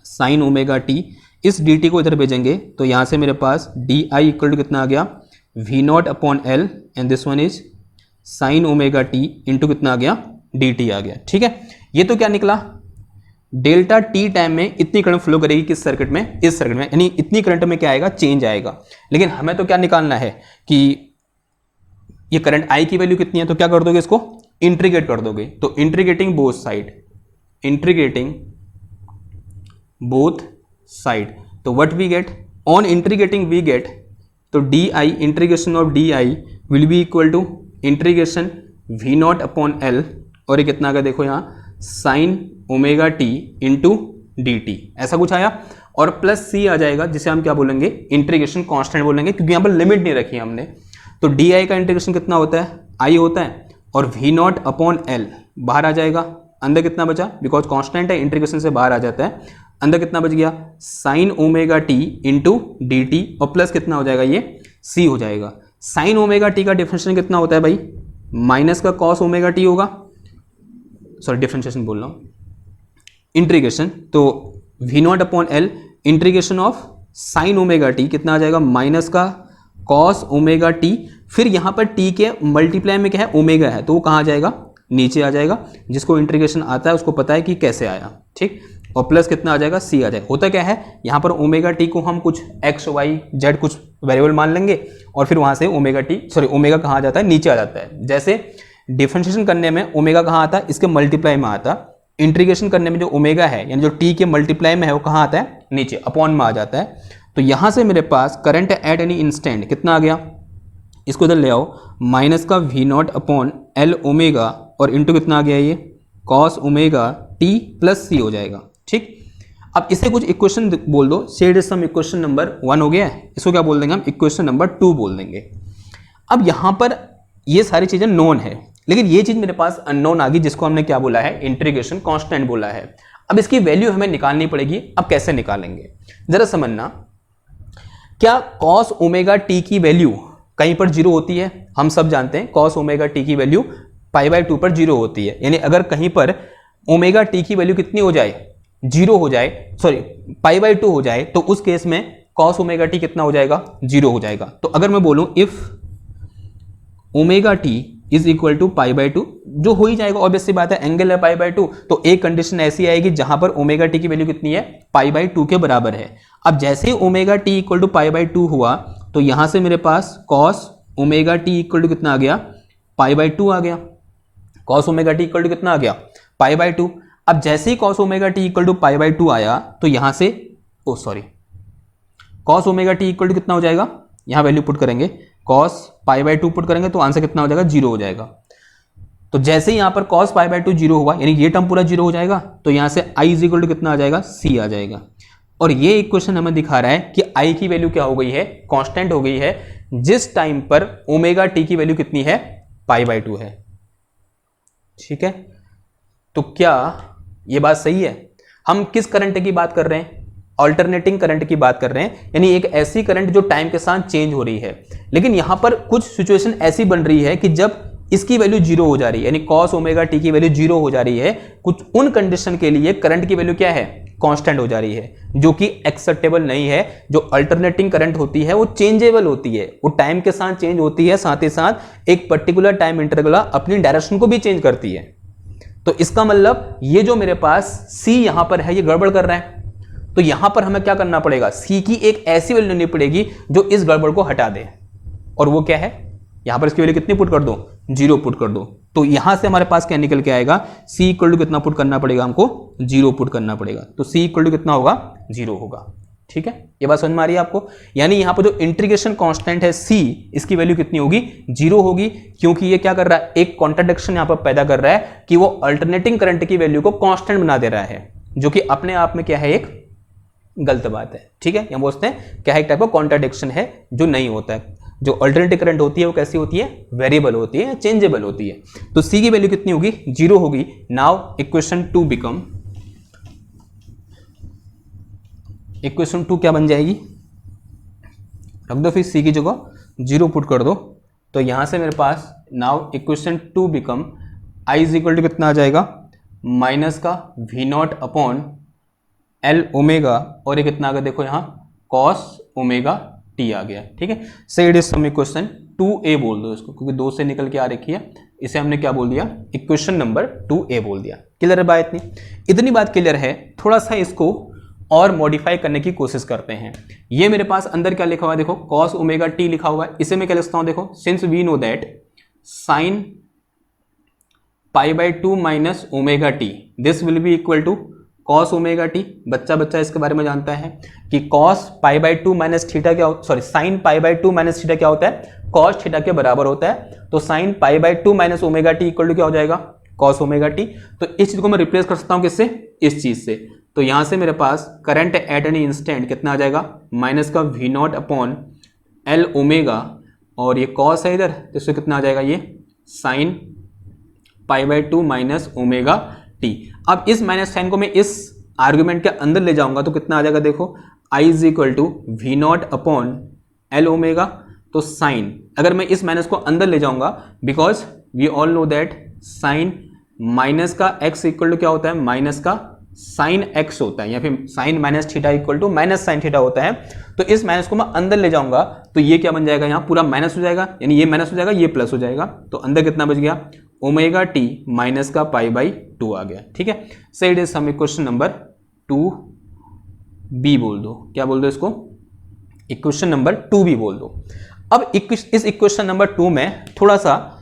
sine omega T. इस डी टी को इधर भेजेंगे तो यहाँ से मेरे पास डी आई इक्वल टू कितना आ गया, V not upon L and this one is sine omega T into कितना आ गया, डी टी आ गया। ठीक है, ये तो क्या निकला, डेल्टा टी टाइम में इतनी करंट फ्लो करेगी किस सर्किट में, इस सर्किट में, यानी इतनी करंट में क्या आएगा, चेंज आएगा। लेकिन हमें तो क्या निकालना है कि ये करंट आई की वैल्यू कितनी है, तो क्या कर दोगे, इसको इंटीग्रेट कर दोगे। तो integrating both side, integrating both side, तो what we get, on integrating we get, तो D I integration of D I will be equal to integration V not upon L, और ये कितना आ गया देखो यहाँ, sine omega T into D T, ऐसा कुछ आया, और प्लस सी आ जाएगा जिसे हम क्या बोलेंगे, इंटीग्रेशन कांस्टेंट बोलेंगे, क्योंकि यहाँ पर लिमिट नहीं रखी हमने। तो डी आई का इंटीग्रेशन कितना होता है, आई होता है, और वी नॉट अपॉन एल बाहर आ जाएगा, अंदर कितना बचा, बिकॉज कांस्टेंट है इंटीग्रेशन से बाहर आ जाता है, अंदर कितना बच गया, sine omega T into D t, और प्लस कितना हो जाएगा ये, सी हो जाएगा। साइन ओमेगा टी का डिफरेंशिएशन कितना होता है भाई, माइनस का कॉस ओमेगा टी होगा, सॉरी डिफरेंशिएशन बोल रहा हूँ, इंटीग्रेशन, तो v not upon L integration of sine omega t कितना आ जाएगा, माइनस का कॉस ओमेगा टी, फिर यहाँ पर टी के मल्टीप्लाई में क्या है, ओमेगा है, तो वो कहाँ आ जाएगा, नीचे आ जाएगा। जिसको इंटीग्रेशन आता है उसको पता है कि कैसे आया, ठीक, और प्लस कितना आ जाएगा, सी आ जाएगा। होता क्या है, यहाँ पर ओमेगा टी को हम कुछ एक्स वाई जेड कुछ वेरिएबल मान लेंगे और फिर वहाँ से ओमेगा टी, सॉरी ओमेगा कहाँ आ जाता है, नीचे आ जाता है। जैसे डिफरेंशिएशन करने में ओमेगा कहाँ आता है, इसके मल्टीप्लाई में आता है। इंटीग्रेशन करने में जो ओमेगा है यानी जो टी के मल्टीप्लाई में है वो कहाँ आता है, नीचे, अपॉन में आ जाता है। तो यहाँ से मेरे पास करंट एट एनी इंस्टेंट कितना आ गया, इसको इधर ले आओ, माइनस का we not upon L omega और इंटू कितना आ गया ये, cos omega T plus c हो जाएगा, ठीक। अब इसे कुछ इक्वेशन बोल दो, सेड सम इक्वेशन नंबर 1 हो गया है, इसको क्या बोल देंगे हम, इक्वेशन नंबर 2 बोल देंगे। अब यहाँ पर ये सारी चीजें नोन है, लेकिन ये चीज मेरे पास अननोन आ गई, जिसको हमने क्या बोला है, इंटीग्रेशन कांस्टेंट बोला है। अब इसकी वैल्यू हमें निकालनी पड़ेगी। अब कैसे निकालेंगे, जरा समझना। क्या कॉस ओमेगा टी की वैल्यू कहीं पर जीरो होती है, हम सब जानते हैं कॉस ओमेगा टी की वैल्यू π/2 पर जीरो होती है, यानी अगर कहीं पर ओमेगा टी की वैल्यू कितनी हो जाए, जीरो हो जाए, सॉरी π/2 हो जाए, तो उस केस में कॉस ओमेगा टी कितना हो जाएगा, जीरो हो जाएगा। तो अगर मैं बोलूं if omega T is equal to π/2, जो हो ही जाएगा, ऑब्वियस सी बात है, एंगल है π/2, तो एक कंडीशन ऐसी आएगी जहां पर ओमेगा टी की वैल्यू कितनी है, π/2 के बराबर है। अब जैसे ही ओमेगा टी इक्वल टू π/2 हुआ, तो यहां से मेरे पास cos omega T equal to कितना आ गया, π/2 आ गया। Cos omega T equal to कितना आ गया, π/2। अब जैसे ही cos omega T equal to π/2 आया, तो यहां से cos omega T equal to कितना हो जाएगा, यहां वैल्यू पुट करेंगे, कॉस π/2 पुट करेंगे तो आंसर कितना हो जाएगा, जीरो हो जाएगा। तो जैसे ही यहां पर कॉस π/2 जीरो हुआ, यानी ये टर्म पूरा जीरो हो जाएगा, तो यहां से i इज इक्वल टू कितना आ जाएगा, सी आ जाएगा। और ये इक्वेशन हमें दिखा रहा है कि i की वैल्यू क्या हो गई है, कांस्टेंट हो गई है, जिस टाइम पर ओमेगा टी की वैल्यू कितनी है, π/2 है, ठीक है। तो क्या ये बात सही है? हम किस करंट की बात कर रहे हैं, ऑल्टरनेटिंग करंट की बात कर रहे हैं, यानी एक ऐसी करंट जो टाइम के साथ चेंज हो रही है। लेकिन यहां पर कुछ सिचुएशन ऐसी बन रही है कि जब इसकी वैल्यू जीरो हो जा रही है, यानी कॉस ओमेगा टी की वैल्यू जीरो हो जा रही है, कुछ उन कंडीशन के लिए करंट की वैल्यू क्या है, कांस्टेंट हो जा रही है, जो कि एक्सेप्टेबल नहीं है। जो अल्टरनेटिंग करंट होती है वो चेंजेबल होती है, वो टाइम के साथ चेंज होती है, साथ ही साथ एक पर्टिकुलर टाइम इंटरवल अपनी डायरेक्शन को भी चेंज करती है। तो इसका मतलब ये जो मेरे पास सी यहां पर है, ये गड़बड़ कर रहा है। तो यहां पर हमें क्या करना पड़ेगा, सी की एक ऐसी वैल्यू लेनी पड़ेगी जो इस गड़बड़ को हटा दे, और वो क्या है, यहां पर इसकी वैल्यू कितनी पुट कर दो, जीरो पुट कर दो। तो यहां से हमारे पास क्या निकल के आएगा, सी इक्वल टू कितना पुट करना पड़ेगा, हमको जीरो पुट करना पड़ेगा। तो सी इक्वल टू कितना होगा, जीरो होगा, ठीक है। ये बात समझ में आ रही है आपको? यानी यहां पर जो इंटीग्रेशन कांस्टेंट है सी, इसकी वैल्यू कितनी होगी, जीरो होगी, क्योंकि ये क्या कर रहा है, एक कॉन्ट्राडिक्शन यहां पर पैदा कर रहा है कि वो अल्टरनेटिंग करंट की वैल्यू को कांस्टेंट बना दे रहा है, जो कि अपने आप में क्या है, एक गलत बात है, ठीक है। हम बोलते हैं क्या है, एक टाइप का कॉन्ट्राडिक्शन है जो नहीं होता है। जो अल्टरनेटिव करंट होती है वो कैसी होती है, वेरिएबल होती है, चेंजेबल होती है। तो सी की वैल्यू कितनी होगी, जीरो होगी। नाउ इक्वेशन 2 बिकम, इक्वेशन 2 क्या बन जाएगी, रख दो फिर सी की जगह जीरो पुट कर दो। तो यहां से मेरे पास now equation 2 become I is equal to कितना आ जाएगा, माइनस का we not upon L omega, और ये कितना आ गया, देखो यहाँ कॉस ओमेगा टी आ गया, ठीक है। Say it is some equation 2a बोल दो इसको, क्योंकि 2 से निकल के आ रखी है, इसे हमने क्या बोल दिया, इक्वेशन नंबर 2a बोल दिया। क्लियर है बात? इतनी बात क्लियर है। थोड़ा सा इसको और मॉडिफाई करने की कोशिश करते हैं। ये मेरे पास अंदर क्या लिखा हुआ है, देखो कॉस ओमेगा टी लिखा हुआ है, इसे मैं क्या लिखता हूं, देखो since we know that sine π/2 minus omega T, this will be equal to cos omega T. बच्चा इसके बारे में जानता है कि कॉस π/2 माइनस थीटा क्या, सॉरी साइन π/2 माइनस थीटा क्या होता है, कॉस थीटा के बराबर होता है। तो sine π/2 minus omega T equal to क्या हो जाएगा, कॉस ओमेगा टी। तो इस चीज को मैं रिप्लेस कर सकता हूं किससे, इस चीज से। तो यहां से मेरे पास करंट एट एनी इंस्टेंट कितना आ जाएगा, माइनस का we not upon L omega, और ये कॉस है इधर, तो इससे कितना आ जाएगा, ये साइन π/2 माइनस ओमेगा टी। अब इस माइनस साइन को मैं इस आर्गुमेंट के अंदर ले जाऊंगा तो कितना आ जाएगा, देखो I is equal to we not upon L omega, तो साइन, अगर मैं इस माइनस को अंदर ले जाऊंगा, because we all know that sine minus का एक्स इक्वल टू क्या होता है, माइनस का साइन एक्स होता है, या फिर sine minus theta equal to minus sine theta होता है। तो इस माइनस को मैं अंदर ले जाऊंगा तो ये क्या बन जाएगा, यहाँ पूरा माइनस हो जाएगा, यानी ये माइनस हो जाएगा, ये प्लस हो जाएगा, तो अंदर कितना बच गया, ओमेगा टी माइनस का पाई बाई 2 आ गया। ठीक है, सो इट इज हमें क्वेश्चन नंबर 2B बोल दो, क्या बोल दो इसको, इक्वेशन नंबर 2B बोल दो। अब इस इक्वेशन नंबर 2 में थोड़ा सा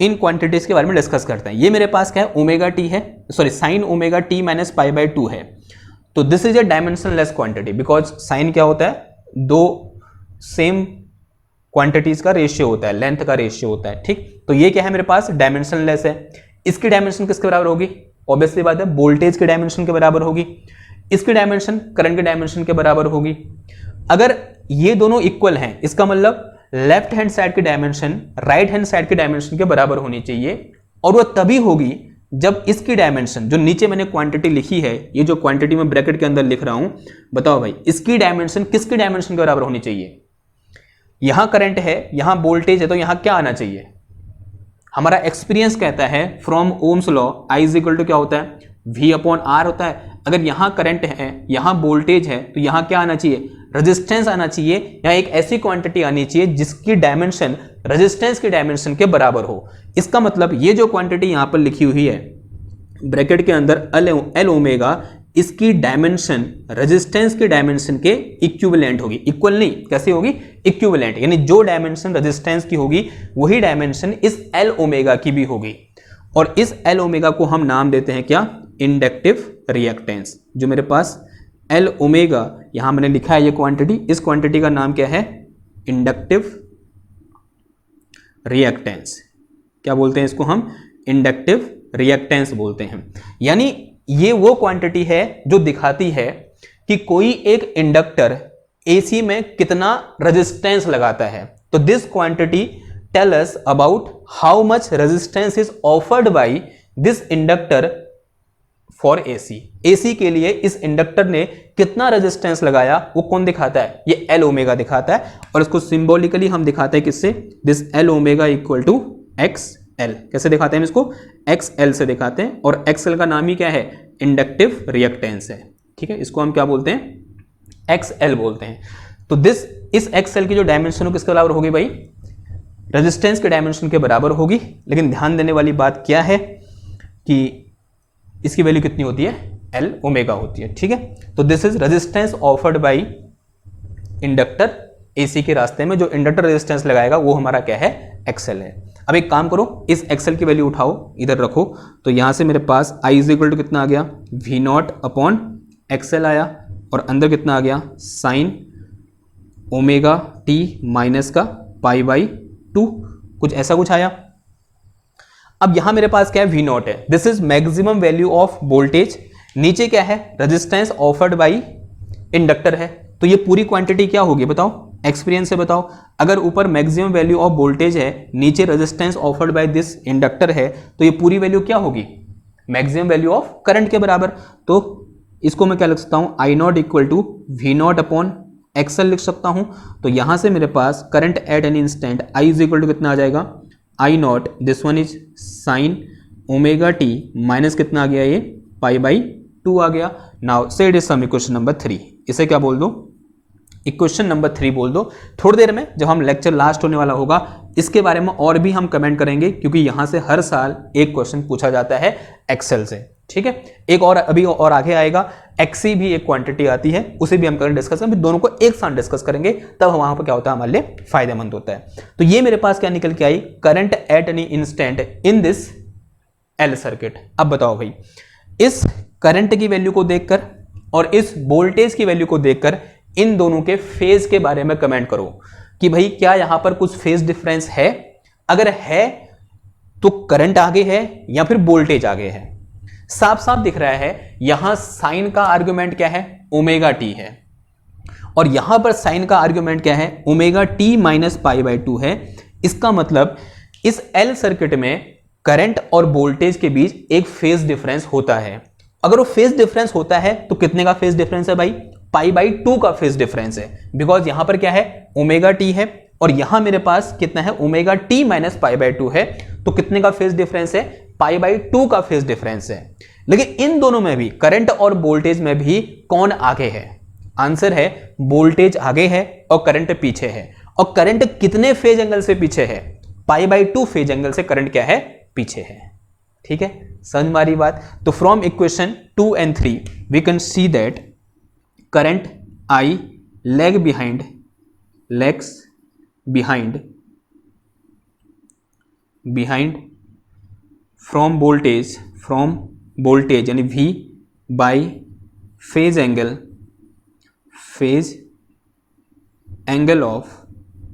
इन क्वांटिटीज के बारे में डिस्कस करते हैं। ये मेरे पास क्या है, ओमेगा टी है, sorry sine omega T minus pi by 2 है। तो this is a dimensionless quantity, because sign क्या होता है, दो सेम क्वांटिटीज का रेशियो होता है, लेंथ का रेशियो होता है। ठीक, तो ये क्या है मेरे पास, डायमेंशनलेस है। इसकी डायमेंशन किसके बराबर होगी, ऑब्वियसली बात है वोल्टेज के डायमेंशन के बराबर होगी। इसकी डायमेंशन करंट के डायमेंशन के बराबर होगी। अगर ये दोनों इक्वल हैं, इसका मतलब लेफ्ट हैंड साइड की डायमेंशन राइट हैंड साइड की डायमेंशन के बराबर होनी चाहिए, और वो तभी होगी जब इसकी डायमेंशन, जो नीचे मैंने क्वांटिटी लिखी है, ये जो क्वांटिटी मैं ब्रैकेट के अंदर लिख रहा हूं, बताओ भाई इसकी डायमेंशन किसकी डायमेंशन के बराबर होनी चाहिए। यहां करंट है, यहां वोल्टेज है, तो यहां क्या आना चाहिए, हमारा एक्सपीरियंस कहता है from Ohm's law I is equal to क्या होता है, V अपॉन R होता है। अगर यहां करंट है, यहां वोल्टेज है, तो यहां क्या आना चाहिए, रेजिस्टेंस आना चाहिए, या एक ऐसी क्वांटिटी आनी चाहिए जिसकी डायमेंशन रेजिस्टेंस की डायमेंशन के बराबर हो। इसका मतलब ये जो क्वांटिटी यहां पर लिखी हुई है ब्रैकेट के अंदर एल ओमेगा, इसकी डायमेंशन रेजिस्टेंस की डायमेंशन के इक्विवेलेंट होगी। इक्वल नहीं, कैसे होगी, इक्विवेलेंट, यानी जो डायमेंशन रेजिस्टेंस की होगी वही डायमेंशन इस एल ओमेगा की भी होगी। और इस एल ओमेगा को हम नाम देते हैं क्या, इंडक्टिव रिएक्टेंस। जो मेरे पास एल ओमेगा यहां मैंने लिखा है ये क्वांटिटी, इस क्वांटिटी का नाम क्या है, इंडक्टिव रिएक्टेंस। क्या बोलते हैं इसको हम, इंडक्टिव रिएक्टेंस बोलते हैं। यानी ये वो क्वांटिटी है जो दिखाती है कि कोई एक इंडक्टर एसी में कितना रेजिस्टेंस लगाता है। तो this quantity tell us about how much resistance is offered by this inductor for AC. AC के लिए इस इंडक्टर ने कितना रेजिस्टेंस लगाया, वो कौन दिखाता है, ये एल ओमेगा दिखाता है। और इसको सिंबॉलिकली हम दिखाते हैं किससे, this L omega equal to x L. कैसे दिखाते हैं हम इसको, एक्स एल से दिखाते हैं, और एक्स एल का नाम ही क्या है, इंडक्टिव रिएक्टेंस है। ठीक है, इसको हम क्या बोलते हैं, एक्स एल बोलते हैं। तो इस एक्स एल की जो डायमेंशन हो किसके बराबर होगी भाई, रेजिस्टेंस के डायमेंशन के बराबर होगी। लेकिन ध्यान देने वाली बात क्या है कि इसकी वैल्यू कितनी होती है, एल ओमेगा होती है। ठीक है, तो this is resistance offered bye inductor AC के रास्ते में, जो इंडक्टर रेजिस्टेंस लगाएगा वो हमारा क्या है, एक्सएल है। अब एक काम करो, इस एक्सएल की वैल्यू उठाओ, इधर रखो, तो यहां से मेरे पास आई इज इक्वल टू कितना आ गया, वी नॉट अपॉन एक्सएल आया, और अंदर कितना आ गया, साइन ओमेगा टी माइनस का पाई बाई 2, कुछ ऐसा कुछ आया। अब यहां मेरे पास क्या है, वी नॉट है, this is maximum value of voltage. नीचे क्या है, रेजिस्टेंस ऑफर्ड बाई इंडक्टर है। तो ये पूरी क्वांटिटी क्या होगी बताओ, एक्सपीरियंस से बताओ। अगर ऊपर मैक्सिमम वैल्यू ऑफ वोल्टेज है, नीचे resistance offered by this inductor है, तो ये पूरी वैल्यू क्या होगी, मैक्सिमम वैल्यू ऑफ करंट के बराबर। तो इसको मैं क्या लिख सकता हूं, I not equal to we not upon XL लिख सकता हूं। तो यहां से मेरे पास current at an instant I is equal to कितना आ जाएगा, I naught, this one is sine omega T minus कितना आ गया, ये पाई बाई 2 आ गया। Now say it is some equation number 3। इसे क्या बोल दो, इक्वेशन नंबर 3 बोल दो। थोड़ी देर में जब हम लेक्चर लास्ट होने वाला होगा, इसके बारे में और भी हम कमेंट करेंगे, क्योंकि यहां से हर साल एक क्वेश्चन पूछा जाता है एक्सेल से। ठीक है, एक और अभी और आगे आएगा, एक्सी भी एक क्वांटिटी आती है, उसे भी हम करेंगे डिस्कस करेंगे, दोनों को एक साथ डिस्कस करेंगे, तब वहां पर क्या होता है, हमारे लिए फायदेमंद होता है। तो ये मेरे पास क्या निकल के आई, current at any instant in this L circuit. अब बताओ भाई, इस करंट की वैल्यू को देखकर और इस वोल्टेज की वैल्यू को देखकर इन दोनों के फेज के बारे में कमेंट करो कि भाई क्या यहां पर कुछ फेज डिफरेंस है। अगर है तो करंट आगे है या फिर वोल्टेज आगे है। साफ साफ दिख रहा है, यहां साइन का आर्गुमेंट क्या है, ओमेगा टी है, और यहां पर साइन का आर्गुमेंट क्या है, omega T minus pi by 2 है। इसका मतलब इस एल सर्किट में करंट और वोल्टेज के बीच एक फेज डिफरेंस होता है। अगर वो फेज डिफरेंस होता है तो कितने का फेज डिफरेंस है भाई, पाई बाई 2 का फेज डिफरेंस है। बिकॉज यहां पर क्या है, ओमेगा टी है, और यहां मेरे पास कितना है omega T minus pi by 2 है, तो कितने का फेज डिफरेंस है, पाई बाई 2 का फेज डिफरेंस है। लेकिन इन दोनों में भी करंट और वोल्टेज में भी कौन आगे है, आंसर है वोल्टेज आगे है और करंट पीछे है। और करंट कितने फेज एंगल से पीछे है, पाई बाई 2 फेज एंगल से करंट क्या है, पीछे है। ठीक है, समझ में आ रही बात। तो from equation 2 and 3 we can see that current I lag behind, lags behind from voltage यानी V by phase angle of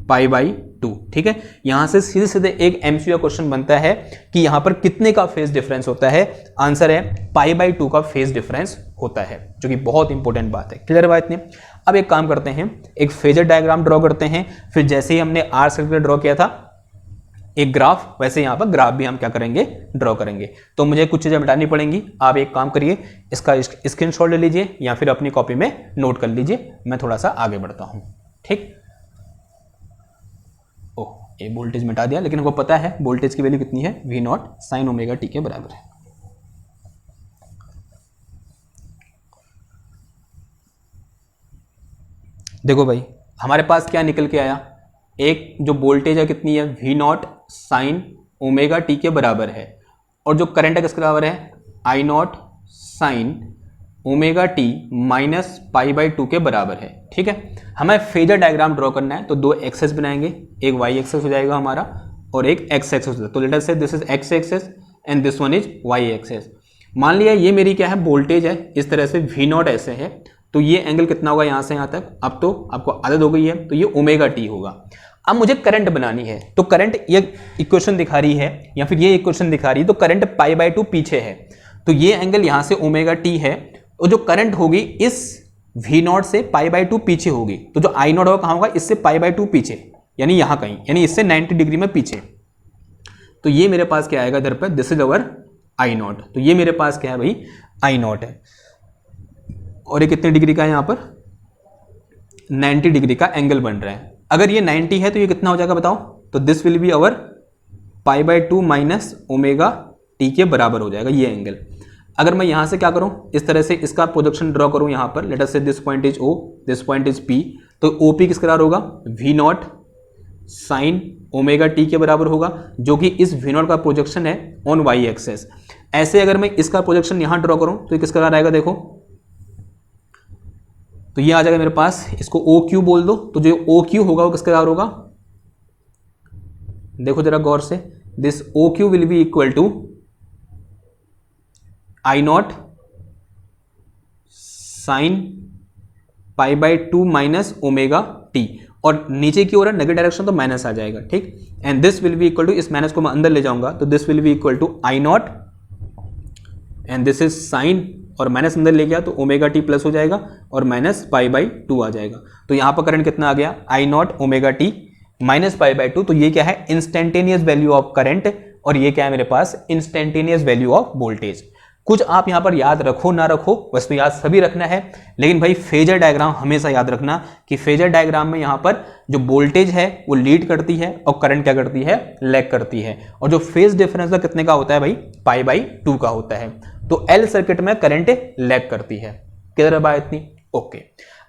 pi by 2। ठीक है, यहां से सीधे सीधे एक एमसीक्यू क्वेश्चन बनता है कि यहां पर कितने का फेज डिफरेंस होता है, आंसर है पाई बाई 2 का फेज डिफरेंस होता है, जो कि बहुत इंपॉर्टेंट बात है। क्लियर बात नहीं। अब एक काम करते हैं, एक फेजर डायग्राम ड्रॉ करते हैं, फिर जैसे ही हमने आर सर्किल ड्रॉ किया था एक ग्राफ, वैसे यहां पर ग्राफ भी हम क्या करेंगे, ड्रॉ करेंगे। तो मुझे कुछ चीजें मिटानी पड़ेंगी। आप एक काम करिए, इसका स्क्रीनशॉट ले लीजिए या फिर अपनी कॉपी में नोट कर लीजिए, मैं थोड़ा सा आगे बढ़ता हूं। ठीक, ये वोल्टेज मिटा दिया, लेकिन हमको पता है वोल्टेज की वैल्यू कितनी है, V not sine omega T के बराबर है। देखो भाई, हमारे पास क्या निकल के आया, एक जो वोल्टेज है कितनी है, V not sine omega T के बराबर है, और जो करंट है किसके बराबर है, I not sine omega T minus pi by 2 के बराबर है। ठीक है, हमें फेजर डायग्राम ड्रॉ करना है, तो दो एक्सेस बनाएंगे, एक वाई एक्सेस हो जाएगा हमारा और एक एक्स एक्सेस हो जाएगा। तो let us say this is x axis and this one is y axis. मान लिया ये मेरी क्या है, वोल्टेज है, इस तरह से V नॉट ऐसे है, तो ये एंगल कितना होगा यहाँ से यहाँ तक, अब तो आपको आदत हो गई है, तो ये ओमेगा टी होगा। अब मुझे करंट बनानी है, तो करंट ये इक्वेशन दिखा रही है या फिर ये इक्वेशन दिखा रही है, तो करंट पाई बाई 2 पीछे है, तो ये एंगल यहाँ से ओमेगा टी है, और जो करंट होगी इस V नॉट से पाई बाई 2 पीछे होगी, तो जो I नॉट होगा कहाँ होगा, इससे पाई बाई 2 पीछे, यानी यहाँ कहीं, यानी इससे 90 डिग्री में पीछे। तो ये मेरे पास क्या आएगा इधर पर, this is our I not. तो ये मेरे पास क्या है भाई, I नॉट है, और ये कितने डिग्री का है, यहाँ पर 90 डिग्री का एंगल बन रहा है। अगर ये 90 है तो ये कितना हो जाएगा बताओ, तो this will be our pi by 2 minus omega T के बराबर हो जाएगा ये एंगल। अगर मैं यहां से क्या करूं, इस तरह से इसका प्रोजेक्शन ड्रॉ करूं, यहां पर late us say this point is O, this point is P, तो OP किसके बराबर होगा, V not sine omega T के बराबर होगा, जो कि इस V नॉट का प्रोजेक्शन है ऑन Y एक्सेस। ऐसे अगर मैं इसका प्रोजेक्शन यहां ड्रॉ करूं तो ये किसके बराबर आएगा, देखो तो ये आ जाएगा मेरे पास, इसको OQ बोल दो, तो जो OQ होगा वो किसके बराबर होगा, देखो जरा गौर से, this OQ will be equal to I not sine pi by 2 minus omega T, और नीचे की ओर है नेगेटिव डायरेक्शन तो माइनस आ जाएगा। ठीक, and this will be equal to, इस माइनस को मैं अंदर ले जाऊंगा, तो this will be equal to I not and this is sine, और माइनस अंदर ले गया तो ओमेगा टी प्लस हो जाएगा, और माइनस पाई बाई 2 आ जाएगा। तो यहां पर करंट कितना आ गया, I not omega T minus pi by 2, तो ये क्या है, इंस्टेंटेनियस वैल्यू ऑफ करंट, और ये क्या है मेरे पास, इंस्टेंटेनियस वैल्यू ऑफ वोल्टेज। कुछ आप यहां पर याद रखो ना रखो, वैसे तो याद सभी रखना है, लेकिन भाई फेजर डायग्राम हमेशा याद रखना कि फेजर डायग्राम में यहां पर जो वोल्टेज है वो लीड करती है और करंट क्या करती है, लैग करती है, और जो फेज डिफरेंस का कितने का होता है भाई, पाई बाई 2 का होता है। तो L सर्किट में करंट लैग करती है। क्लियर बात इतनी, ओके।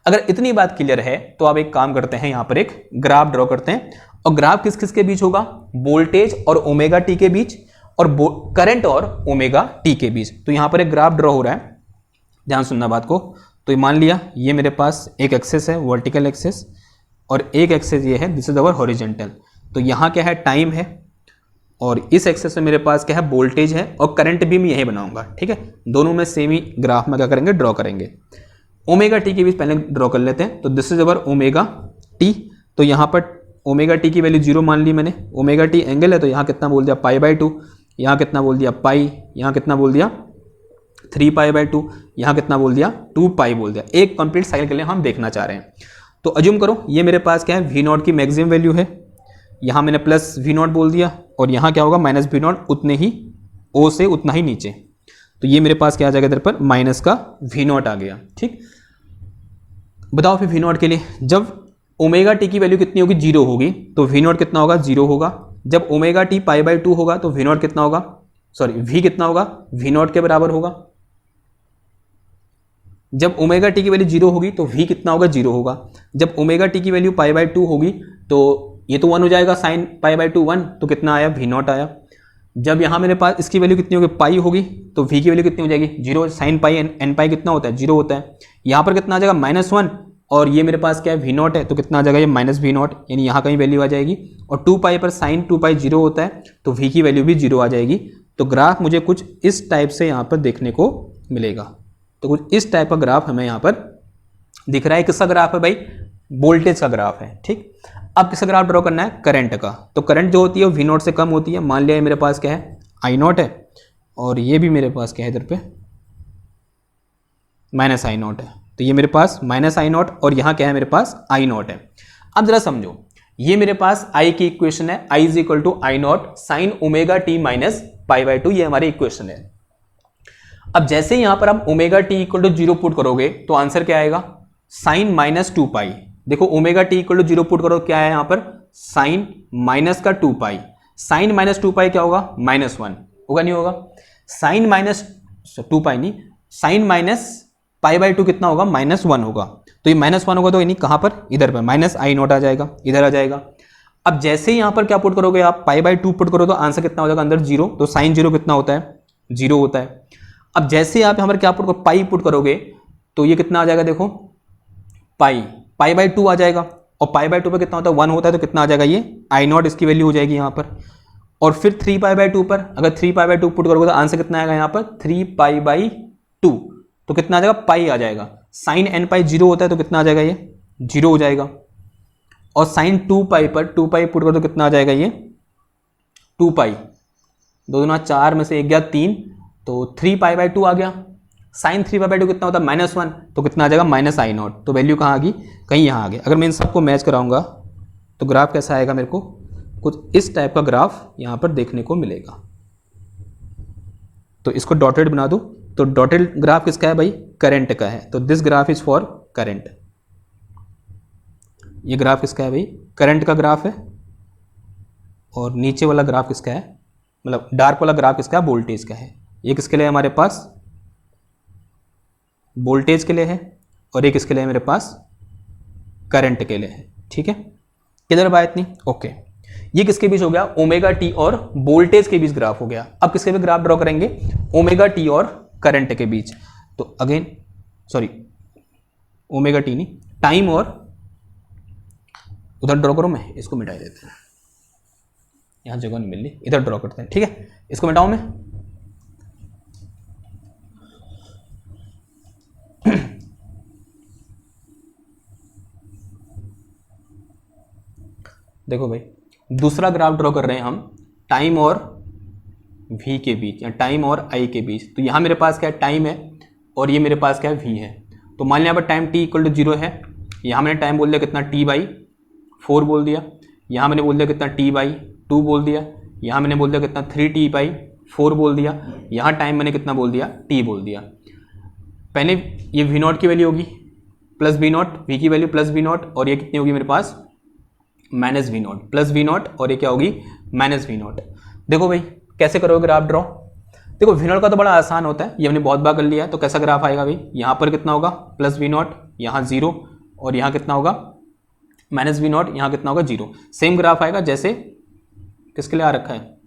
अगर इतनी बात क्लियर है तो आप एक काम करते हैं, यहां पर एक ग्राफ ड्रॉ करते हैं, और ग्राफ किस किस के बीच होगा, वोल्टेज और ओमेगा टी के बीच, और करंट और ओमेगा टी के बीच। तो यहां पर एक ग्राफ ड्रॉ हो रहा है, ध्यान सुनना बात को। तो मान लिया ये मेरे पास एक एक्सेस है, वर्टिकल एक्सेस, और एक एक्सेस ये है, दिस इज अवर हॉरिजॉन्टल। तो यहां क्या है, टाइम है, और इस एक्सेस में मेरे पास क्या है, वोल्टेज है, और करंट भी मैं यही बनाऊंगा। ठीक है, दोनों में सेम ही ग्राफ में क्या करेंगे, ड्रॉ करेंगे। ओमेगा टी के बीच पहले ड्रॉ कर लेते हैं, तो this is our omega T. तो यहां पर ओमेगा टी की वैल्यू 0 मान ली मैंने, ओमेगा टी एंगल है, तो यहां कितना बोल दिया, पाई बाई 2, यहाँ कितना बोल दिया, पाई, यहाँ कितना बोल दिया, 3 पाई बाई 2, यहाँ कितना बोल दिया, 2 पाई बोल दिया। एक कंप्लीट साइकिल के लिए हम देखना चाह रहे हैं। तो अज्यूम करो ये मेरे पास क्या है, V नॉट की मैक्सिमम वैल्यू है, यहाँ मैंने प्लस V नॉट बोल दिया, और यहाँ क्या होगा, माइनस V नॉट, उतने ही O से उतना ही नीचे। तो ये मेरे पास क्या आ जाएगा इधर पर, माइनस का V नॉट आ गया। ठीक, बताओ फिर V नॉट के लिए, जब ओमेगा टी की वैल्यू कितनी होगी, 0 होगी, तो वी नॉट कितना होगा, 0 होगा। जब ओमेगा टी पाई बाई 2 होगा तो वी नॉट कितना होगा, सॉरी वी कितना होगा, वी नॉट के बराबर होगा। जब ओमेगा टी की वैल्यू 0 होगी तो वी कितना होगा, 0 होगा। जब ओमेगा टी की वैल्यू पाई बाई 2 होगी तो ये तो 1 हो जाएगा, साइन पाई बाई 2 1, तो कितना आया, वी नॉट आया। जब यहाँ मेरे पास इसकी वैल्यू कितनी होगी, पाई होगी, तो वी की वैल्यू कितनी हो जाएगी, 0, साइन पाई एन पाई कितना होता है, 0 होता है। यहाँ पर कितना आ जाएगा, -1, और ये मेरे पास क्या है, वी नॉट है, तो कितना आ जाएगा, ये माइनस वी नॉट, यानी यहाँ कहीं वैल्यू आ जाएगी। और 2 पाई पर साइन 2 पाई 0 होता है, तो वी की वैल्यू भी 0 आ जाएगी। तो ग्राफ मुझे कुछ इस टाइप से यहाँ पर देखने को मिलेगा। तो कुछ इस टाइप का ग्राफ हमें यहाँ पर दिख रहा है। किसका ग्राफ है भाई, वोल्टेज का ग्राफ है, ठीक। अब किसका ग्राफ ड्रॉ करना है, करंट का। तो करंट जो होती है वो वी नॉट से कम होती है। मान लिया मेरे पास क्या है, आई नॉट है, और ये भी मेरे पास क्या है, इधर पे माइनस आई नॉट है। तो ये मेरे पास माइनस आई नॉट, और यहाँ क्या है, मेरे पास आई नॉट है। अब जरा समझो, ये मेरे पास आई की इक्वेशन है, I is equal to I not sine omega T minus pi by 2, ये हमारी इक्वेशन है। अब जैसे ही यहां पर आप omega T equal to 0 put करोगे तो आंसर क्या आएगा, साइन माइनस 2 पाई। देखो omega T equal to 0 put करो, क्या है यहां पर, साइन माइनस का 2 पाई। साइन माइनस 2 पाई क्या होगा, -1 होगा, नहीं होगा। साइन माइनस 2 पाई नहीं, साइन माइनस पाई बाई 2 कितना होगा, -1 होगा। तो ये -1 होगा, तो यानी कहां पर, इधर पर माइनस आई नॉट आ जाएगा, इधर आ जाएगा। अब जैसे ही यहां पर क्या पुट करोगे आप, पाई बाई 2 पुट करो तो आंसर कितना हो जाएगा, अंदर 0, तो साइन 0 कितना होता है, 0 होता है। अब जैसे आप यहां पर क्या पुट करो, पाई पुट करोगे तो ये कितना आ जाएगा, देखो पाई बाई 2 आ जाएगा, और पाई बाई 2 पर कितना होता है, 1 होता है, तो कितना आ जाएगा, ये आई नॉट इसकी वैल्यू हो जाएगी यहां पर। और फिर 3 पाई बाई 2 पर अगर 3 पाई बाई 2 पुट करोगे तो आंसर कितना आएगा यहां पर, 3 पाई बाई 2, तो कितना आ जाएगा, पाई आ जाएगा। साइन एन पाई 0 होता है, तो कितना आ जाएगा, ये 0 हो जाएगा। और साइन 2 पाई पर 2 पाई पुट करो तो कितना आ जाएगा, ये 2 पाई, 2 दूना 4 में से 1 गया 3, तो 3 पाई बाई 2 आ गया। साइन 3 पाई बाई 2 कितना होता है, -1, तो कितना आ जाएगा, माइनस आई नॉट। तो वैल्यू कहाँ आ गई, कहीं यहाँ आ गया। अगर मैं इन सबको मैच कराऊंगा तो ग्राफ कैसा आएगा, मेरे को कुछ इस टाइप का ग्राफ यहाँ पर देखने को मिलेगा। तो इसको डॉटेड बना दूं, तो डॉटेड ग्राफ किसका है भाई, करंट का है। तो this graph is for current. ये ग्राफ किसका है भाई, करंट का ग्राफ है। और नीचे वाला ग्राफ किसका है, मतलब डार्क वाला ग्राफ किसका है, वोल्टेज का है। ये किसके लिए हमारे पास, वोल्टेज के लिए है, और एक किसके लिए मेरे पास, करंट के लिए है, ठीक है। किधर बात नहीं, ओके। ये किसके बीच हो गया, ओमेगा टी और वोल्टेज के बीच ग्राफ हो गया। अब किसके बीच ग्राफ ड्रॉ करेंगे, ओमेगा टी और करंट के बीच। तो अगेन सॉरी, ओमेगा टी नहीं, टाइम और, उधर ड्रॉ करो, मैं इसको मिटा देते हैं, यहां जगह नहीं मिल रही, इधर ड्रॉ करते हैं, ठीक है। इसको मिटाऊं मैं, देखो भाई दूसरा ग्राफ ड्रॉ कर रहे हैं हम टाइम और v के बीच, या टाइम और i के बीच। तो यहाँ मेरे पास क्या है, टाइम है, और ये मेरे पास क्या है, v है। तो मान लिया यहाँ पर टाइम t इक्वल टू 0 है, यहाँ मैंने टाइम बोल दिया कितना, t/4 बोल दिया। यहाँ मैंने बोल दिया कितना, t/2 बोल दिया। यहाँ मैंने बोल दिया कितना, 3t/4 बोल दिया। यहाँ टाइम मैंने कितना बोल दिया, t बोल दिया। पहले ये v नॉट की वैल्यू होगी प्लस v नॉट, v की वैल्यू प्लस v नॉट, और ये कितनी होगी मेरे पास, minus we naught, plus we not, और ये क्या होगी, माइनस वी नॉट। देखो भाई कैसे करोगे ग्राफ ड्रॉ, देखो वी नॉट का तो बड़ा आसान होता है, ये हमने बहुत बार कर लिया है। तो कैसा ग्राफ आएगा भाई, यहाँ पर कितना होगा, प्लस वी नॉट, यहाँ 0, और यहाँ कितना होगा, माइनस वी नॉट, यहाँ कितना होगा, 0। सेम ग्राफ आएगा जैसे किसके लिए आ रखा है,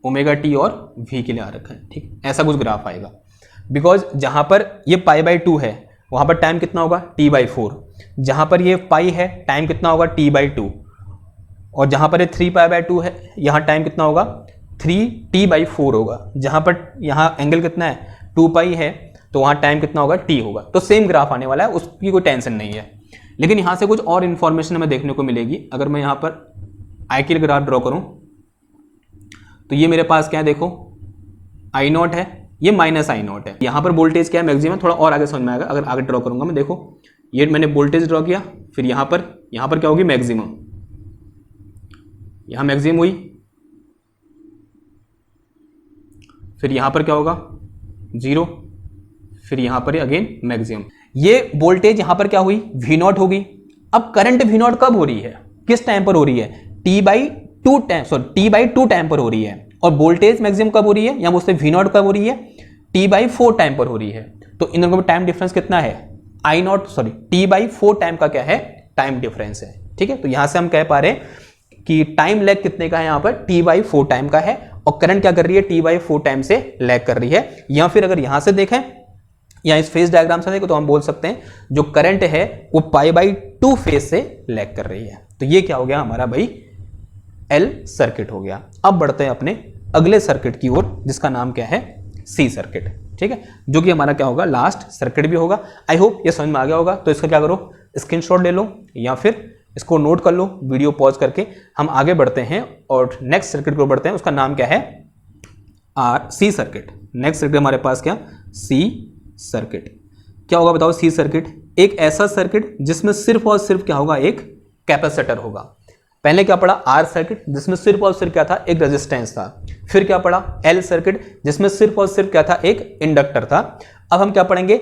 ओमेगा टी और वी के लिए आ रखा है, ठीक। ऐसा कुछ ग्राफ आएगा, बिकॉज जहां पर ये π/2 है वहां पर टाइम कितना होगा, t/4। जहां पर ये पाई है टाइम कितना होगा, t/2। और जहां पर ये 3π/2 है यहाँ टाइम कितना होगा, 3t/4 होगा। जहां पर यहाँ एंगल कितना है, 2π है, तो वहां टाइम कितना होगा, t होगा। तो सेम ग्राफ आने वाला है, उसकी कोई टेंशन नहीं है। लेकिन यहाँ से कुछ और इन्फॉर्मेशन हमें देखने को मिलेगी। अगर मैं यहाँ पर आई के लिए ग्राफ ड्रॉ करूँ तो ये मेरे पास क्या है, देखो आई नॉट है, ये माइनस आई नॉट है। यहाँ पर वोल्टेज क्या है, मैक्सिमम, थोड़ा और आगे समझ में आएगा अगर आगे ड्रॉ करूंगा मैं। देखो ये मैंने वोल्टेज ड्रॉ किया, फिर यहाँ पर क्या होगी, मैक्सिमम, यहाँ मैक्सिमम हुई, फिर यहाँ पर क्या होगा, 0, फिर यहाँ पर अगेन मैक्सिमम। ये वोल्टेज यहां पर क्या हुई, वी नॉट होगी। अब करंट वी नॉट कब हो रही है, किस टाइम पर हो रही है, T/2 time, sorry T/2 time पर हो रही है। और वोल्टेज मैक्सिमम कब हो रही है, या बोलते वी नॉट कब हो रही है, T/4 टाइम पर हो रही है। तो इन दोनों में टाइम डिफरेंस कितना है, T/4 टाइम का क्या है, टाइम डिफरेंस है। ठीक है, तो यहां से हम कह पा रहे हैं कि टाइम लैग कितने का है, यहां पर T/4 टाइम का है। और करंट क्या कर रही है, T/4 टाइम से लैग कर रही है। या फिर अगर यहां से देखें या इस फेज डायग्राम से देखें तो हम बोल सकते हैं जो करंट है वो π/2 फेज से लैग कर रही है। तो ये क्या हो गया हमारा भाई, एल सर्किट हो गया। अब बढ़ते हैं अपने अगले सर्किट की ओर, जिसका नाम क्या है, सी सर्किट। ठीक है, जो कि हमारा क्या होगा, लास्ट सर्किट भी होगा। आई होप ये समझ में आ गया होगा। तो इसका क्या करो, स्क्रीनशॉट ले लो या फिर इसको नोट कर लो, वीडियो पॉज करके। हम आगे बढ़ते हैं और नेक्स्ट सर्किट को बढ़ते हैं। उसका नाम क्या है, सी सर्किट। नेक्स्ट सर्किट हमारे पास क्या, सी सर्किट। क्या होगा बताओ, सी सर्किट एक ऐसा सर्किट जिसमें सिर्फ और सिर्फ क्या होगा, एक कैपेसिटर होगा। पहले क्या पढ़ा, आर सर्किट जिसमें सिर्फ और सिर्फ क्या था, एक रेजिस्टेंस था। फिर क्या पढ़ा, एल सर्किट जिसमें सिर्फ और सिर्फ क्या था, एक इंडक्टर था। अब हम क्या पढ़ेंगे,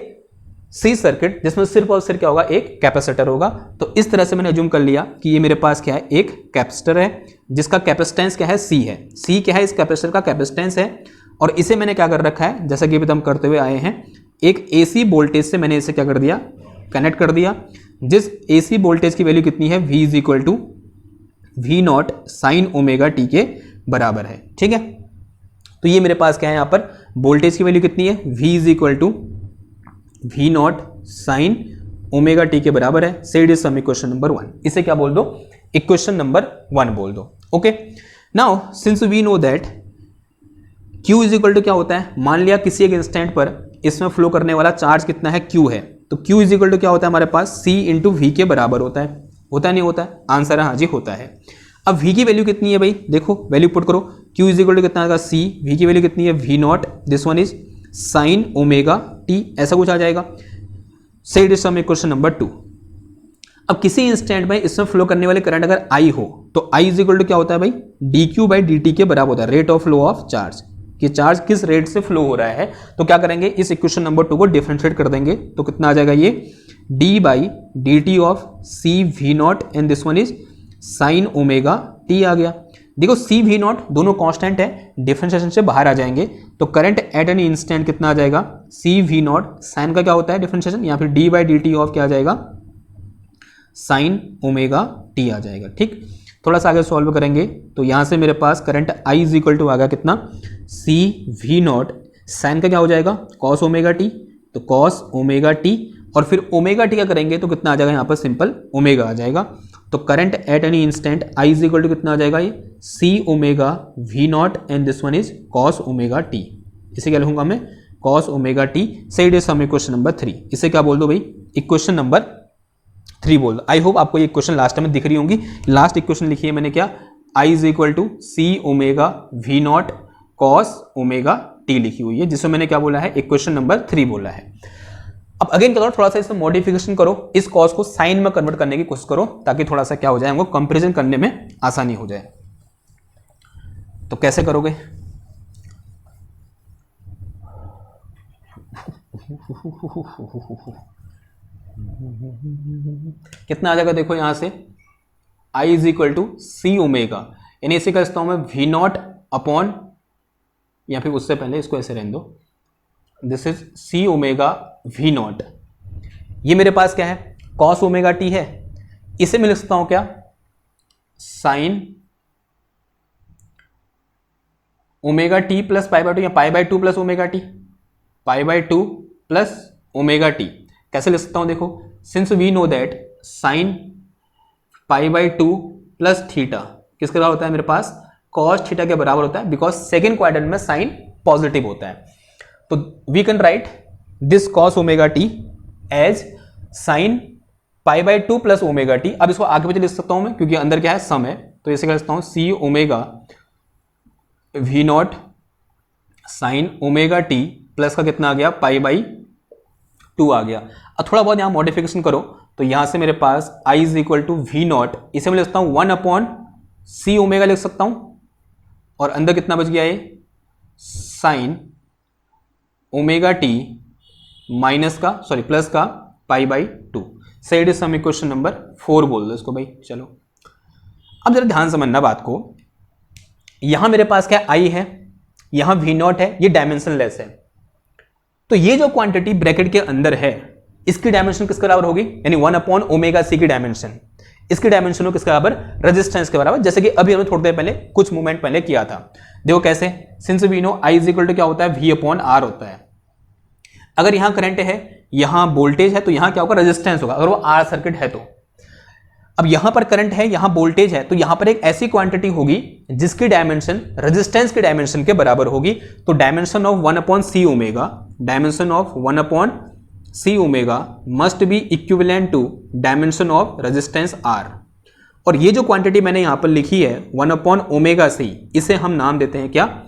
सी सर्किट जिसमें सिर्फ और सिर्फ क्या होगा, एक कैपेसिटर होगा। तो इस तरह से मैंने अज्यूम कर लिया कि ये मेरे पास क्या है, एक कैपेसिटर है जिसका कैपेसिटेंस क्या है, सी है। सी क्या है, इस कैपेसिटर का कैपेसिटेंस है। और इसे मैंने क्या कर रखा है, जैसा कि अभी हम करते हुए आए हैं, एक एसी वोल्टेज से मैंने इसे क्या कर दिया, कनेक्ट कर दिया। जिस एसी वोल्टेज की वैल्यू कितनी है, V = V0 sin omega T के बराबर है। ठीक है, तो ये मेरे पास क्या है, यहां पर वोल्टेज की वैल्यू कितनी है, V = V0 sin omega T के बराबर है। Say it is some equation number 1। इसे क्या बोल दो, इक्वेशन नंबर 1 बोल दो। Okay, now since we know that Q = क्या होता है, मान लिया किसी एक इंस्टेंट पर इसमें फ्लो करने वाला चार्ज कितना है, Q है। तो Q = क्या होता है हमारे पास, C × V के बराबर होता है नहीं होता है, आंसर है हाँ जी होता है। अब V की वैल्यू कितनी है भाई, देखो वैल्यू पुट करो। Q = कितना आएगा, C। V की वैल्यू कितनी है, V0। This one is sine omega t, ऐसा कुछ आ जाएगा। Say it is some equation number 2। अब किसी इंस्टेंट में इसमें फ्लो करने वाले करंट अगर I हो तो I = क्या होता है भाई, dQ/dt के बराबर होता है, rate of flow of charge. कि चार्ज किस रेट से फ्लो हो रहा है। तो क्या करेंगे, इस इक्वेशन नंबर 2 को डिफरेंशिएट कर देंगे। तो कितना आ जाएगा, ये d/dt of C V0 and this one is sine omega T आ गया। देखो C V0 दोनों कांस्टेंट है, डिफरेंशिएशन से बाहर आ जाएंगे। तो करंट एट एनी इंस्टेंट कितना आ जाएगा, C V0 साइन का क्या होता है डिफरेंशिएशन, या फिर d/dt ऑफ क्या आ जाएगा, साइन ओमेगा टी आ जाएगा। ठीक, थोड़ा सा आगे सॉल्व करेंगे तो यहां से मेरे पास करंट I = आ गया कितना, C V0 साइन का क्या हो जाएगा, कॉस ओमेगा टी। तो कॉस ओमेगा टी और फिर ओमेगा टी का करेंगे तो कितना आ जाएगा, यहाँ पर सिंपल ओमेगा आ जाएगा। तो current at any instant I = कितना आ जाएगा, ये C omega V0 and this one is cos omega t. इसे क्या लिखूंगा मैं, cos omega T. Say it is some equation number 3। इसे क्या बोल दो भाई, इक्वेशन नंबर 3 बोल दो। आई होप आपको ये इक्वेशन लास्ट में दिख रही होंगी। लास्ट इक्वेशन लिखी है मैंने क्या, I = C omega V0 cos omega T लिखी हुई है, जिसमें मैंने क्या बोला है, इक्वेशन नंबर 3 बोला है। अब अगेन करो, थोड़ा सा इसमें मॉडिफिकेशन करो, इस कॉस को साइन में कन्वर्ट करने की कोशिश करो, ताकि थोड़ा सा क्या हो जाए, हमको कंपैरिजन करने में आसानी हो जाए। तो कैसे करोगे, कितना आ जाएगा, देखो यहां से I = C ओमेगा, यानी इसे क्या लिखता हूं मैं, V0 अपॉन, या फिर उससे पहले इसको ऐसे रहने दो, this is C omega V0। ये मेरे पास क्या है, कॉस ओमेगा टी है। इसे मैं लिख सकता हूं क्या, साइन ओमेगा टी प्लस π/2, या π/2 plus omega T, π/2 plus omega T. कैसे लिख सकता हूं, देखो since we know that sine π/2 plus theta किसके बराबर होता है मेरे पास, कॉस थीटा के बराबर होता है, बिकॉज सेकेंड क्वाड्रेंट में साइन पॉजिटिव होता है। तो we can write this cos omega T as sine π/2 plus omega T. अब इसको आगे पीछे लिख सकता हूं मैं, क्योंकि अंदर क्या है, सम है। तो इसे कह सकता हूं C omega V0 sign omega T plus का कितना आ गया, π/2 आ गया। अब थोड़ा बहुत यहां मॉडिफिकेशन करो, तो यहां से मेरे पास I = V0, इसे मैं लिखता हूं 1/C ओमेगा लिख सकता हूं, और अंदर कितना बच गया, ये साइन ओमेगा टी माइनस का, सॉरी प्लस का π/2। सही इट सम इक्वेशन नंबर 4 बोल दो इसको भाई। चलो अब जरा ध्यान समझना बात को। यहां मेरे पास क्या I है, यहां V0 है, ये डायमेंशनलेस है। तो ये जो क्वांटिटी ब्रैकेट के अंदर है इसकी डायमेंशन किसके बराबर होगी, यानी 1/ω/c की डायमेंशन, इसकी डायमेंशन हो किसके बराबर, रेजिस्टेंस के बराबर। जैसे कि अभी हमने थोड़ी देर पहले कुछ मोमेंट पहले किया था। देखो कैसे, since we know I is equal to क्या होता है, V/R होता है। अगर यहां करंट है, यहां वोल्टेज है, तो यहां क्या होगा, रेजिस्टेंस होगा, अगर वो R सर्किट है तो। अब यहां पर करंट है, यहां वोल्टेज है, तो यहां पर एक ऐसी क्वांटिटी होगी जिसकी डायमेंशन रेजिस्टेंस की डायमेंशन के बराबर होगी। तो dimension of 1/c omega, dimension of 1/c omega must be equivalent to dimension of resistance R। और ये जो क्वांटिटी मैंने यहां पर लिखी है 1/ω/c, इसे हम नाम देते हैं क्या,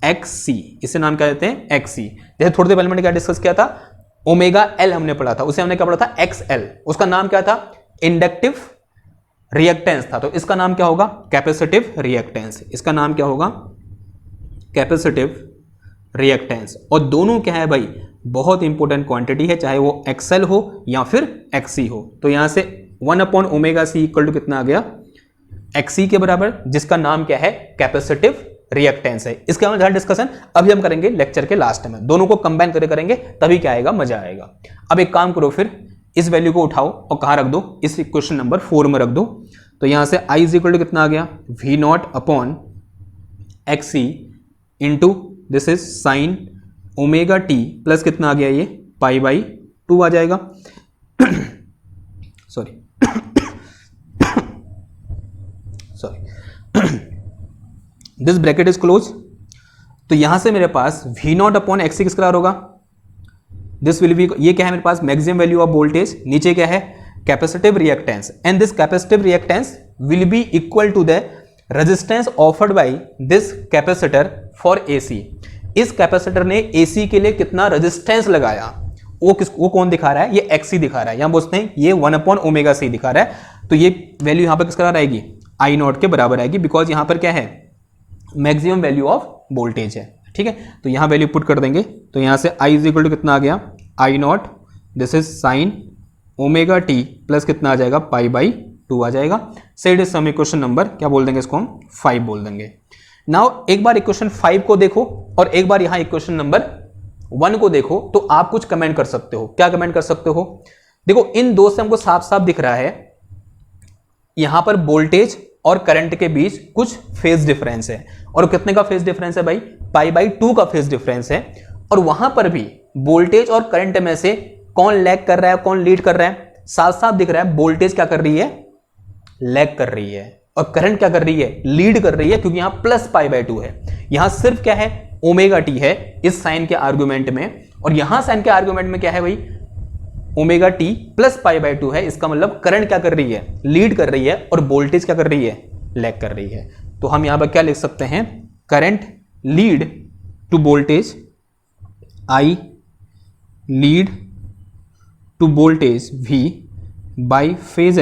XC। इसे नाम क्या देते हैं, XC। जैसे थोड़ी देर पहले मैंने क्या डिस्कस किया था, ω/L हमने पढ़ा था, उसे हमने क्या पढ़ा था, XL। उसका नाम क्या था, इंडक्टिव रिएक्टेंस था। तो इसका नाम क्या होगा, कैपेसिटिव रिएक्टेंस। इसका नाम क्या होगा, कैपेसिटिव रिएक्टेंस। और दोनों क्या है भाई, बहुत इंपॉर्टेंट क्वांटिटी है, चाहे वो XL हो या फिर XC हो। तो यहां से 1/ω/c इक्वल टू कितना आ गया, XC के बराबर, जिसका नाम क्या है, कैपेसिटिव रिएक्टेंस है। इसके बाद डिस्कशन अभी हम करेंगे लेक्चर के लास्ट में, दोनों को कंबाइन करके करेंगे, तभी क्या आएगा, मजा आएगा। अब एक काम करो, फिर इस वैल्यू को उठाओ और कहां रख दो, इस इक्वेशन नंबर 4 में रख दो। तो यहां से I इज इक्वल टू कितना आ गया, V0/XC into this is sign ω/t plus कितना आ गया, ये π/2 आ जाएगा। Sorry this bracket is close. तो यहां से मेरे पास V0/XC किसका बराबर होगा, दिस विल बी, ये क्या है मेरे पास, मैक्सिमम वैल्यू ऑफ वोल्टेज, नीचे क्या है, capacitive reactance, and this capacitive reactance will be equal to the resistance offered by this capacitor for AC। इस कैपेसिटर ने AC के लिए कितना रेजिस्टेंस लगाया, वो कौन दिखा रहा है, ये XC दिखा रहा है। यहां बोलते हैं ये 1/ω/c दिखा रहा है। तो ये वैल्यू यहां पर किसका बराबर आएगी, I0 के बराबर आएगी, बिकॉज यहां पर क्या है, मैक्सिमम वैल्यू ऑफ वोल्टेज है। ठीक है, तो यहां वैल्यू पुट कर देंगे। तो यहां से I इज इक्वल टू कितना आ गया, I0 this is sign ω/t plus कितना आ जाएगा, π/2 आ जाएगा। Say it is some equation number, क्या बोल देंगे इसको हम, 5 बोल देंगे। नाउ एक बार इक्वेशन 5 को देखो और एक बार यहां इक्वेशन नंबर 1 को देखो, तो आप कुछ कमेंट कर सकते हो। क्या कमेंट कर सकते हो, देखो इन दो से हमको साफ साफ दिख रहा है यहां पर वोल्टेज और करंट के बीच कुछ फेज डिफरेंस है। और कितने का फेज डिफरेंस है भाई, π/2 का फेज डिफरेंस है। और वहां पर भी वोल्टेज और करंट में से कौन लैग कर रहा है, कौन लीड कर रहा है, साफ साफ दिख रहा है, वोल्टेज क्या कर रही है, लैग कर रही है, और करंट क्या कर रही है, लीड कर रही है, क्योंकि यहां प्लस π/2 है। यहां सिर्फ क्या है, ω/t है इस साइन के आर्गुमेंट में, और यहां साइन के आर्गुमेंट में क्या है भाई, ω/t प्लस π/2 है। इसका मतलब करंट क्या कर रही है, लीड कर रही है, और वोल्टेज क्या कर रही है, लैग कर रही है। तो हम यहां पर क्या लिख सकते हैं, current lead to voltage, I lead to voltage V by phase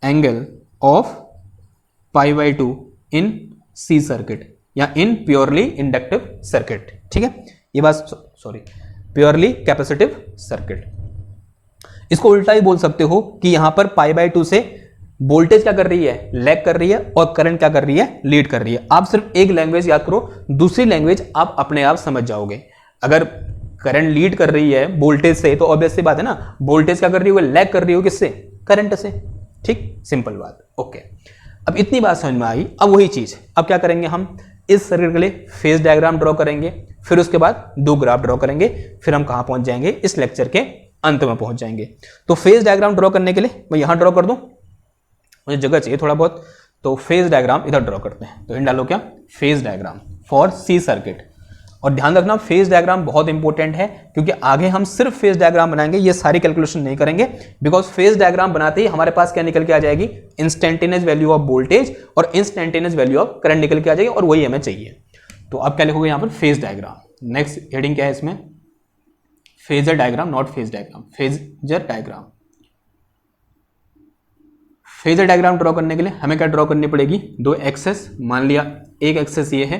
angle of π/2 in C circuit या इन प्योरली इंडक्टिव सर्किट। ठीक है, ये बात, सॉरी, प्योरली कैपेसिटिव सर्किट। इसको उल्टा ही बोल सकते हो कि यहां पर π/2 से वोल्टेज क्या कर रही है, लैग कर रही है, और करंट क्या कर रही है, लीड कर रही है। आप सिर्फ एक लैंग्वेज याद करो, दूसरी लैंग्वेज आप अपने आप समझ जाओगे। अगर करंट लीड कर रही है वोल्टेज से, तो ऑब्वियस सी बात है ना, वोल्टेज क्या कर रही है, लैग कर रही हो किससे, करंट से। ठीक, सिंपल बात, ओके। अब इतनी बात समझ में आई। अब वही चीज अब क्या करेंगे, हम इस सर्किट के लिए फेज डायग्राम ड्रॉ करेंगे, फिर उसके बाद 2 ग्राफ ड्रॉ करेंगे, फिर हम कहां पहुंच जाएंगे, इस लेक्चर के अंत में पहुंच जाएंगे। तो फेज डायग्राम ड्रॉ करने के लिए मैं यहां ड्रॉ कर दूं, मुझे जगह चाहिए थोड़ा बहुत, तो फेज डायग्राम इधर ड्रॉ करते हैं। तो इन डालो क्या, phase diagram for C circuit. और ध्यान रखना फेज डायग्राम बहुत इंपॉर्टेंट है, क्योंकि आगे हम सिर्फ फेज डायग्राम बनाएंगे, ये सारी कैलकुलेशन नहीं करेंगे, बिकॉज फेज डायग्राम बनाते ही हमारे पास क्या निकल के आ जाएगी, इंस्टेंटेनियस वैल्यू ऑफ वोल्टेज और इंस्टेंटेनियस वैल्यू ऑफ करंट निकल के आ जाएगी, और वही हमें चाहिए। तो अब क्या लिखोगे यहां पर, फेज डायग्राम। नेक्स्ट हेडिंग क्या है इसमें, phasor diagram, not phase diagram, phasor diagram. Phasor diagram draw करने के लिए हमें क्या ड्रॉ करनी पड़ेगी, 2 एक्सेस। मान लिया एक एक्सेस ये है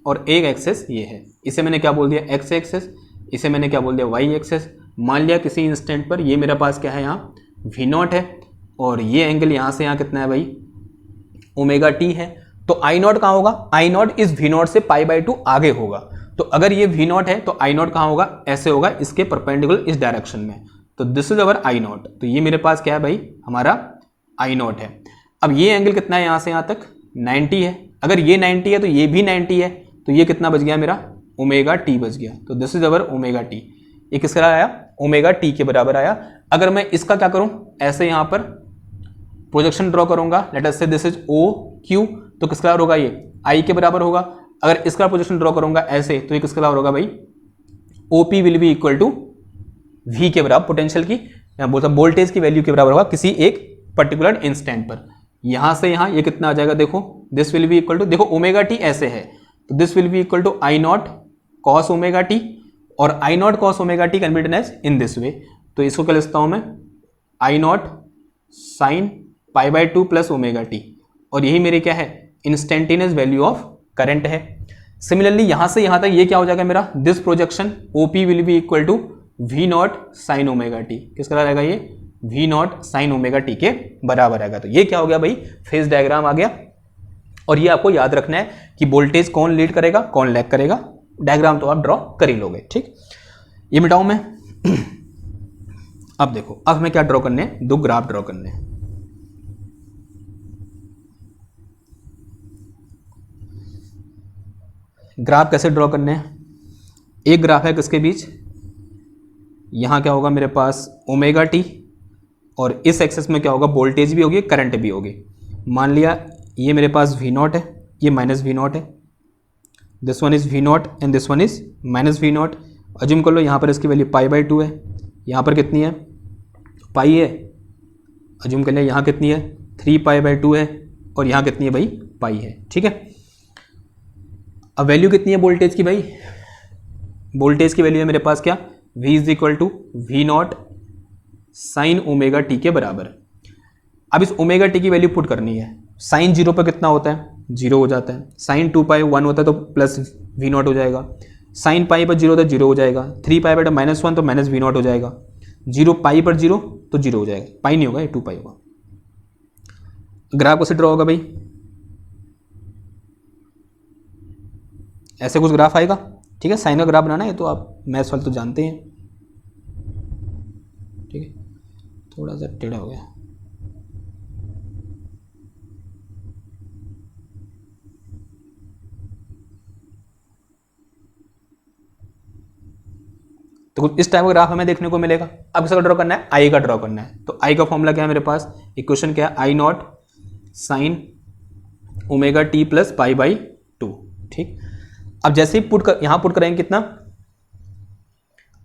और एक एक्सेस ये है, इसे मैंने क्या बोल दिया, एक्स एक्सेस, इसे मैंने क्या बोल दिया, वाई एक्सेस। मान लिया किसी इंस्टेंट पर ये मेरे पास क्या है, यहाँ वी नॉट है, और ये एंगल यहाँ से यहाँ कितना है भाई, ओमेगा टी है। तो आई नॉट कहाँ होगा, आई नॉट इस वी नॉट से π/2 आगे होगा। तो अगर ये वी नॉट है तो आई नॉट कहाँ होगा, ऐसे होगा, इसके परपेंडिकुलर इस डायरेक्शन में। तो this is our I not. तो ये मेरे पास क्या है भाई, हमारा आई नॉट है। अब ये एंगल कितना है, यहाँ से यहाँ तक 90 है। अगर ये 90 है तो ये भी 90 है, तो ये कितना बच गया मेरा, ओमेगा टी बच गया। तो this is our omega t. ये किसका आया, ओमेगा टी के बराबर आया। अगर मैं इसका क्या करूं, ऐसे यहां पर प्रोजेक्शन ड्रॉ करूंगा, late us say this is O Q, तो किसका बराबर होगा, ये आई के बराबर होगा। अगर इसका प्रोजेक्शन ड्रॉ करूंगा ऐसे, तो ये किसके बराबर होगा भाई, OP will be equal to V के बराबर, पोटेंशियल की बोलता वोल्टेज की वैल्यू के बराबर होगा किसी एक पर्टिकुलर इंस्टेंट पर। यहां से यहां ये कितना आ जाएगा, देखो this will be equal to, देखो ओमेगा टी ऐसे है, तो this will be equal to I naught cos omega T, और I naught cos omega T can be written as in this way. तो इसको क्या लिखता हूं मैं, I not sine π/2 plus omega T, और यही मेरे क्या है, इंस्टेंटेनियस वैल्यू ऑफ करंट है। सिमिलरली यहां से यहां तक ये क्या हो जाएगा मेरा, this projection OP will be equal to we not sine omega t, किसका रहेगा ये, V not sine omega T के बराबर आएगा। तो ये क्या हो गया भाई, फेज डायग्राम आ गया। और ये आपको याद रखना है कि वोल्टेज कौन लीड करेगा कौन लैग करेगा, डायग्राम तो आप ड्रॉ कर ही लोगे, ठीक। ये मिटाऊं मैं अब देखो, अब हमें क्या ड्रॉ करने हैं, दो ग्राफ ड्रॉ करने हैं। ग्राफ कैसे ड्रॉ करने हैं, एक ग्राफ है किसके बीच, यहां क्या होगा मेरे पास ओमेगा टी, और इस एक्सेस में क्या होगा, वोल्टेज भी होगी करंट भी होगी। मान लिया ये मेरे पास वी नॉट है, ये माइनस वी नॉट है, this one is V not and this one is minus we not. Assume कर लो यहाँ पर इसकी वैल्यू π/2 है, यहाँ पर कितनी है, पाई है। अज्यूम कर लिया यहाँ कितनी है, 3π/2 है, और यहाँ कितनी है भाई, पाई है, ठीक है। अब वैल्यू कितनी है वोल्टेज की भाई, वोल्टेज की वैल्यू है मेरे पास क्या, v is equal to we not sine omega T के बराबर। अब इस ओमेगा टी की वैल्यू पुट करनी है। साइन 0 पर कितना होता है, 0 हो जाता है। साइन 2π 1 होता है तो प्लस वी नॉट हो जाएगा। साइन पाई पर 0 होता है 0 हो जाएगा। 3π/1 -1 तो माइनस वी नॉट हो जाएगा। 0 पाई पर 0 तो 0 हो जाएगा, पाई नहीं होगा, ये 2π होगा। ग्राफ कैसे ड्रॉ होगा भाई, ऐसे कुछ ग्राफ आएगा, ठीक है। साइन का ग्राफ बनाना है तो आप मैथ्स वाले तो जानते हैं, ठीक है। थोड़ा सा टेढ़ा हो गया, तो कुछ इस टाइप का ग्राफ हमें देखने को मिलेगा। अब इसका ड्रॉ करना है, आई का ड्रॉ करना है। तो आई का फॉर्मूला क्या है मेरे पास, इक्वेशन क्या है, I not sine omega T plus π/2, ठीक। अब जैसे ही यहां पुट करेंगे कितना,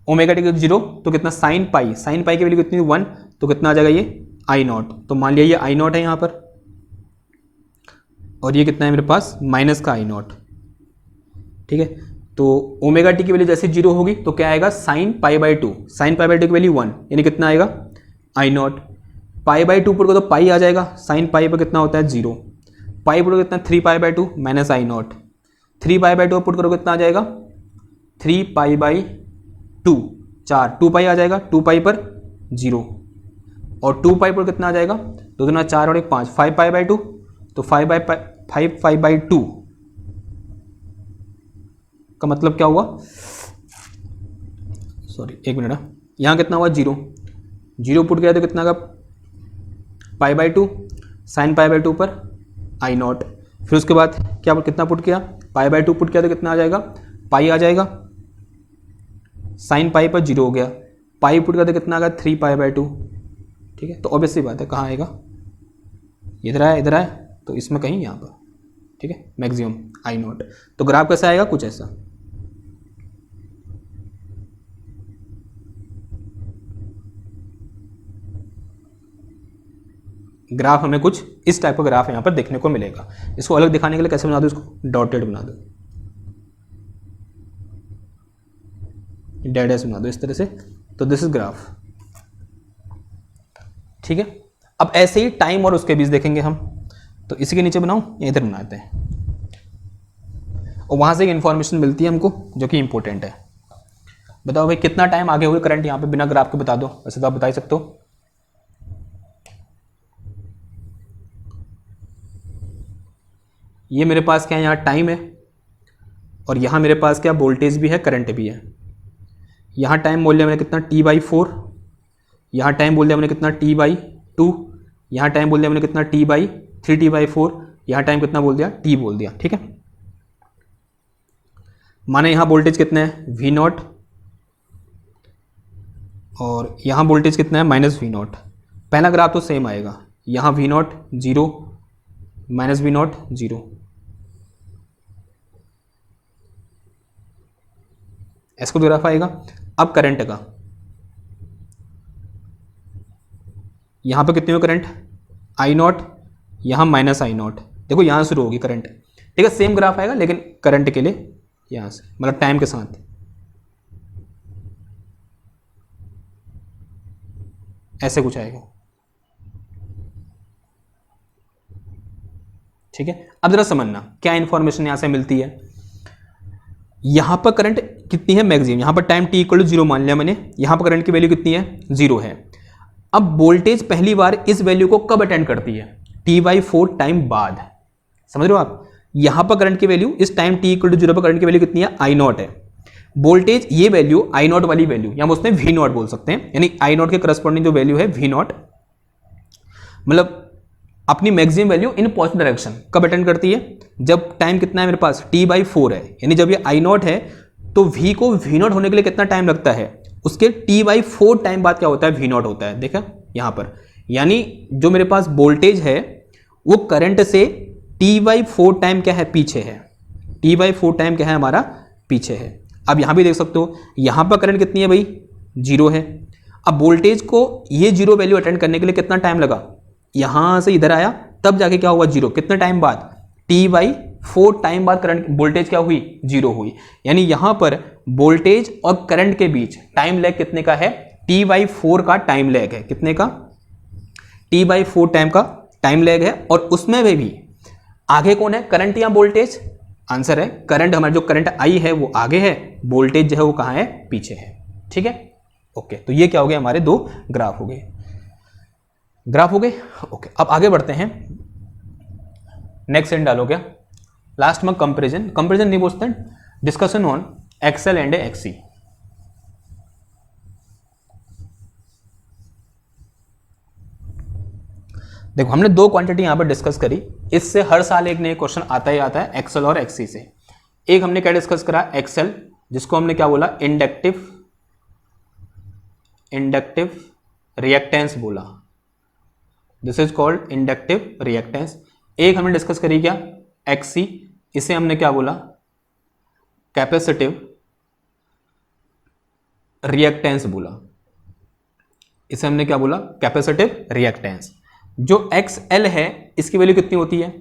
ओमेगा टी 0 तो कितना साइन पाई की वैल्यू कितनी 1, तो कितना आ जाएगा ये आई नॉट। तो मान लिया ये आई नॉट है यहां पर, और ये कितना है मेरे पास माइनस का आई नॉट, ठीक है। तो ओमेगा टी की वैल्यू जैसे 0 होगी तो क्या आएगा, साइन π/2, साइन π/2 की वैल्यू 1, यानी कितना आएगा आई नॉट। π/2 पुट को तो पाई आ जाएगा, साइन पाई पर कितना होता है 0, पाई पुट को कितना 3π/2 माइनस आई नॉट। 3π/2 पुट करो कितना आ जाएगा 3π/2, 4 2π आ जाएगा, 2π पर 0, और 2π पर कितना आ जाएगा 2 दूना 4 और 1 5, 5π/2, तो 5π/2 का मतलब क्या हुआ, सॉरी एक मिनट, यहाँ कितना हुआ 0, 0 पुट गया तो कितना का π/2, साइन π/2 पर आई नॉट। फिर उसके बाद क्या कितना पुट किया, π/2 पुट किया तो कितना आ जाएगा, पाई आ जाएगा, साइन पाई पर 0 हो गया, पाई पुट किया तो कितना आ गया 3π/2, ठीक है। तो ऑब्वियसली बात है कहाँ आएगा, इधर आया इधर आया, तो इसमें कहीं यहाँ पर, ठीक है, मैक्सिमम आई नॉट। तो ग्राफ कैसा आएगा, कुछ ऐसा। ग्राफ हमें कुछ इस टाइप का ग्राफ यहाँ पर देखने को मिलेगा। इसको अलग दिखाने के लिए कैसे बना दो, इसको डॉटेड बना दो, डैश बना दो इस तरह से। तो दिस इज ग्राफ, ठीक है। अब ऐसे ही टाइम और उसके बीच देखेंगे हम, तो इसी के नीचे बनाऊं या इधर बनाते हैं, और वहां से एक इंफॉर्मेशन मिलती है हमको जो कि इंपॉर्टेंट है। बताओ भाई कितना टाइम आगे हुए करंट यहाँ पे बिना ग्राफ के बता दो, वैसे तो आप बता ही सकते हो। ये मेरे पास क्या है, यहाँ टाइम है और यहाँ मेरे पास क्या वोल्टेज भी है, करंट भी है। यहाँ टाइम बोल दिया मैंने कितना T/4, यहाँ टाइम बोल दिया मैंने कितना T/2, यहाँ टाइम बोल दिया मैंने कितना T/3, T/4, यहाँ टाइम कितना बोल दिया, T बोल दिया। ठीक है, माने यहाँ वोल्टेज कितना है V0 और यहाँ वोल्टेज कितना है -V0। पहला ग्राफ तो सेम आएगा, यहाँ V0 0 -V0 0, ऐसा ग्राफ आएगा। अब करंट का, यहाँ पे कितने में करंट I0, यहाँ -I0। देखो यहाँ शुरू होगी करंट, ठीक है, सेम ग्राफ आएगा लेकिन करंट के लिए यहाँ से मतलब टाइम के साथ। ऐसे कुछ आएगा। ठीक है, अब जरा समझना क्या इंफॉर्मेशन यहां से मिलती है। यहां पर करंट कितनी है मैक्सिमम, यहां पर टाइम t = 0 मान लिया मैंने, यहां पर करंट की वैल्यू कितनी है 0 है। अब वोल्टेज पहली बार इस वैल्यू को कब अटेंड करती है, T/4 टाइम बाद। समझ रहे हो आप, यहां पर करंट की वैल्यू इस टाइम t = 0 पर करंट की वैल्यू कितनी है I0 है। वोल्टेज ये वैल्यू I0 वाली वैल्यू या बोलते हैं V0 बोल सकते हैं, यानी I0 के करस्पॉन्डिंग जो वैल्यू है V0 मतलब अपनी maximum value in positive direction कब अटेंड करती है, जब टाइम कितना है मेरे पास T/4 है, यानी जब ये I0 है तो V को V0 होने के लिए कितना टाइम लगता है, उसके T/4 टाइम बाद क्या होता है V0 होता है। देखा यहां पर, यानी जो मेरे पास वोल्टेज है वो करंट से T/4 टाइम क्या है पीछे है, T/4 टाइम क्या है हमारा पीछे है। अब यहां भी देख सकते हो, यहां पर करंट कितनी है भाई 0 है। अब वोल्टेज को ये 0 वैल्यू अटेंड करने के लिए कितना टाइम लगा, यहां से इधर आया तब जाके क्या हुआ 0, कितने टाइम बाद T/4 टाइम बाद करंट वोल्टेज क्या हुई 0 हुई। यानी यहां पर वोल्टेज और करंट के बीच टाइम लैग कितने का है, T/4 का टाइम लैग है, कितने का T/4 टाइम का टाइम लैग है। और उसमें भी आगे कौन है, करंट या वोल्टेज, आंसर है करंट। हमारा जो करंट आई है वो आगे है, वोल्टेज जो है वो कहां है पीछे है। ठीक है, ओके, तो ये क्या हो गया हमारे 2 ग्राफ हो गए, ग्राफ हो गए। ओके, अब आगे बढ़ते हैं, नेक्स्ट एंड डालो क्या, लास्ट में कंपैरिजन, कंपैरिजन नहीं बोलते हैं, discussion on XL and XC. देखो हमने 2 क्वांटिटी यहां पर डिस्कस करी, इससे हर साल एक नया क्वेश्चन आता ही आता है एक्सेल और एक्सी से। एक हमने क्या डिस्कस करा, एक्सेल, जिसको हमने क्या बोला इंडक्टिव रिएक्टेंस बोला, this is called inductive reactance. एक हमने डिस्कस करी क्या एक्सी, इसे हमने क्या बोला कैपेसिटिव रिएक्टेंस बोला, इसे हमने क्या बोला कैपेसिटिव रिएक्टेंस। जो XL है इसकी वैल्यू कितनी होती है,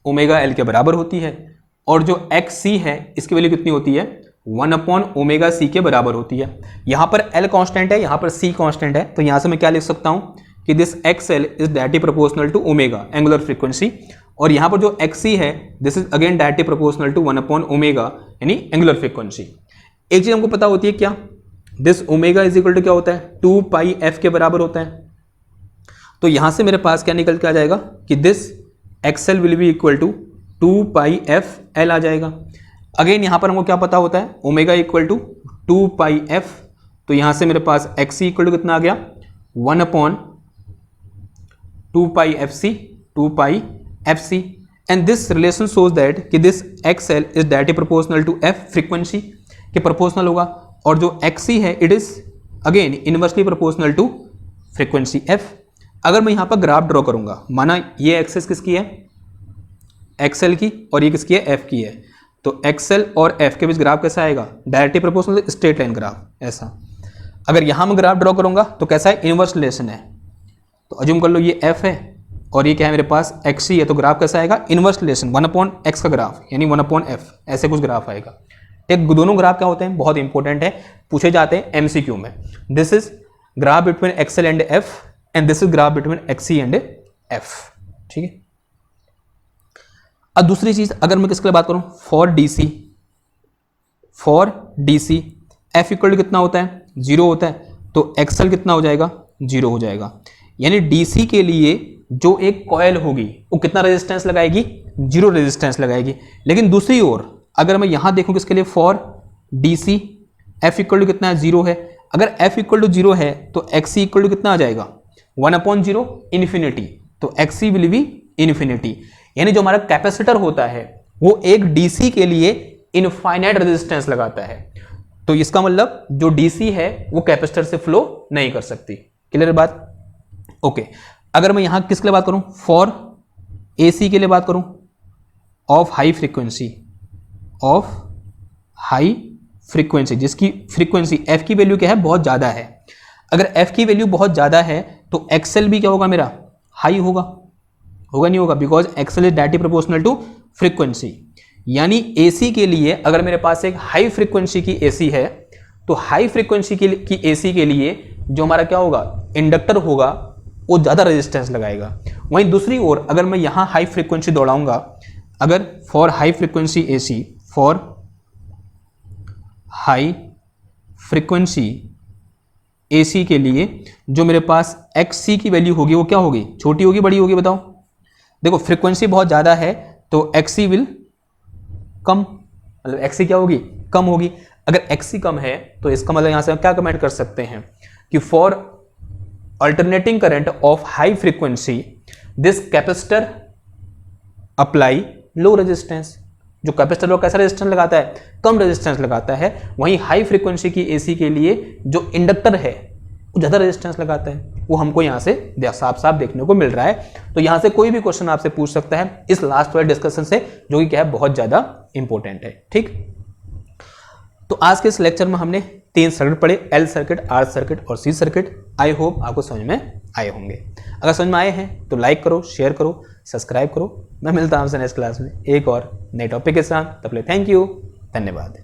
ओमेगा L के बराबर होती है, और जो XC है इसकी वैल्यू कितनी होती है 1/ωc के बराबर होती है। यहां पर L कांस्टेंट है, यहां पर C कांस्टेंट है, तो यहां से मैं क्या लिख सकता हूं कि this XL is directly proportional to omega angular frequency, और यहां पर जो XC है this is again directly proportional to 1/ओमेगा यानी एंगुलर फ्रीक्वेंसी। एक चीज हमको पता होती है क्या, this omega is equal to क्या होता है 2πf के बराबर होता है। तो यहां से मेरे पास क्या निकल के आ जाएगा कि this XL will be equal to 2πfL आ जाएगा। अगेन यहां पर हमको क्या पता होता है ओमेगा इक्वल टू 2πf, तो यहां से मेरे पास XC इक्वल टू कितना आ गया 1/2πfc and this relation shows that कि this XL is directly proportional to f frequency के प्रोपोर्शनल होगा, और जो XC है it is again inversely proportional to frequency f। अगर मैं यहां पर ग्राफ ड्रॉ करूंगा, माना ये एक्सेस किसकी है XL की और ये किसकी है f की है, तो XL और f के बीच ग्राफ कैसा आएगा directly proportional straight line graph ऐसा। अगर यहां मैं ग्राफ ड्रॉ करूंगा तो कैसा है इनवर्स रिलेशन है, तो अज्यूम कर लो ये f है और ये क्या है मेरे पास XC है, तो ग्राफ कैसा आएगा इनवर्स रिलेशन 1/x का ग्राफ यानी 1/f, ऐसे कुछ ग्राफ आएगा। एक दोनों ग्राफ क्या होते हैं बहुत इंपॉर्टेंट है, पूछे जाते हैं MCQ में। This is graph between XL and f and this is graph between XC and f। ठीक है, अब दूसरी चीज अगर मैं किसके लिए बात करूं for DC f equal to कितना होता है, 0 होता है, तो एक्सएल कितना हो जाएगा, 0 हो जाएगा। यानी डीसी के लिए जो एक कॉयल होगी वो कितना रेजिस्टेंस लगाएगी, 0 रेजिस्टेंस लगाएगी। लेकिन दूसरी ओर अगर मैं यहां देखूं किसके लिए, for DC f equal to कितना है, 0 है। अगर एफ इक्वल टू 0 है तो एक्सी इक्वल टू कितना आ जाएगा, 1/0 इन्फिनिटी, तो एक्सी विल बी इन्फिनिटी। यानी जो हमारा कैपेसिटर होता है वो एक डीसी के लिए इनफाइनाइट रेजिस्टेंस लगाता है। तो इसका मतलब जो डीसी है वो कैपेसिटर से फ्लो नहीं कर सकती। क्लियर बात? ओके। अगर मैं यहां किसके लिए बात करूं, फॉर एसी के लिए बात करूं, of high frequency, of high frequency, जिसकी फ्रीक्वेंसी एफ की वैल्यू क्या है, बहुत ज्यादा है। अगर एफ की वैल्यू बहुत ज्यादा है तो एक्सएल भी क्या होगा मेरा, हाई होगा, होगा नहीं होगा, because XL is directly proportional to frequency. यानी एसी के लिए अगर मेरे पास एक हाई फ्रीक्वेंसी की एसी है तो हाई फ्रीक्वेंसी की एसी के लिए जो हमारा क्या होगा, इंडक्टर होगा, वो ज्यादा रेजिस्टेंस लगाएगा। वहीं दूसरी ओर अगर मैं यहां हाई फ्रीक्वेंसी दौड़ाऊंगा, अगर for high frequency AC, for high frequency AC के लिए जो मेरे पास एक्ससी की वैल्यू होगी वो क्या होगी, छोटी होगी बड़ी होगी, बताओ। देखो फ्रीक्वेंसी बहुत ज्यादा है तो एक्ससी विल कम, मतलब एक्ससी क्या होगी, कम होगी। अगर एक्ससी कम है तो इसका मतलब यहां से हम क्या कमेंट कर सकते हैं कि for alternating current of high frequency this capacitor apply low resistance. जो कैपेसिटर वो कैसा रेजिस्टेंस लगाता है, कम रेजिस्टेंस लगाता है। वहीं हाई फ्रीक्वेंसी की एसी के लिए जो इंडक्टर है वो ज्यादा रेजिस्टेंस लगाता है। वो हमको यहाँ से साफ साफ देखने को मिल रहा है। तो यहाँ से कोई भी क्वेश्चन आपसे पूछ सकता है इस लास्ट वाले डिस्कशन से, जो कि क्या है, बहुत ज्यादा इंपॉर्टेंट है। ठीक, तो आज के इस लेक्चर में हमने 3 सर्किट पढ़े, एल सर्किट, आर सर्किट और सी सर्किट। आई होप आपको समझ में आए होंगे। अगर समझ में आए हैं तो लाइक करो, शेयर करो, सब्सक्राइब करो। मैं मिलता हूं आपसे नेक्स्ट क्लास में एक और नए टॉपिक के साथ। तब तक थैंक यू, धन्यवाद।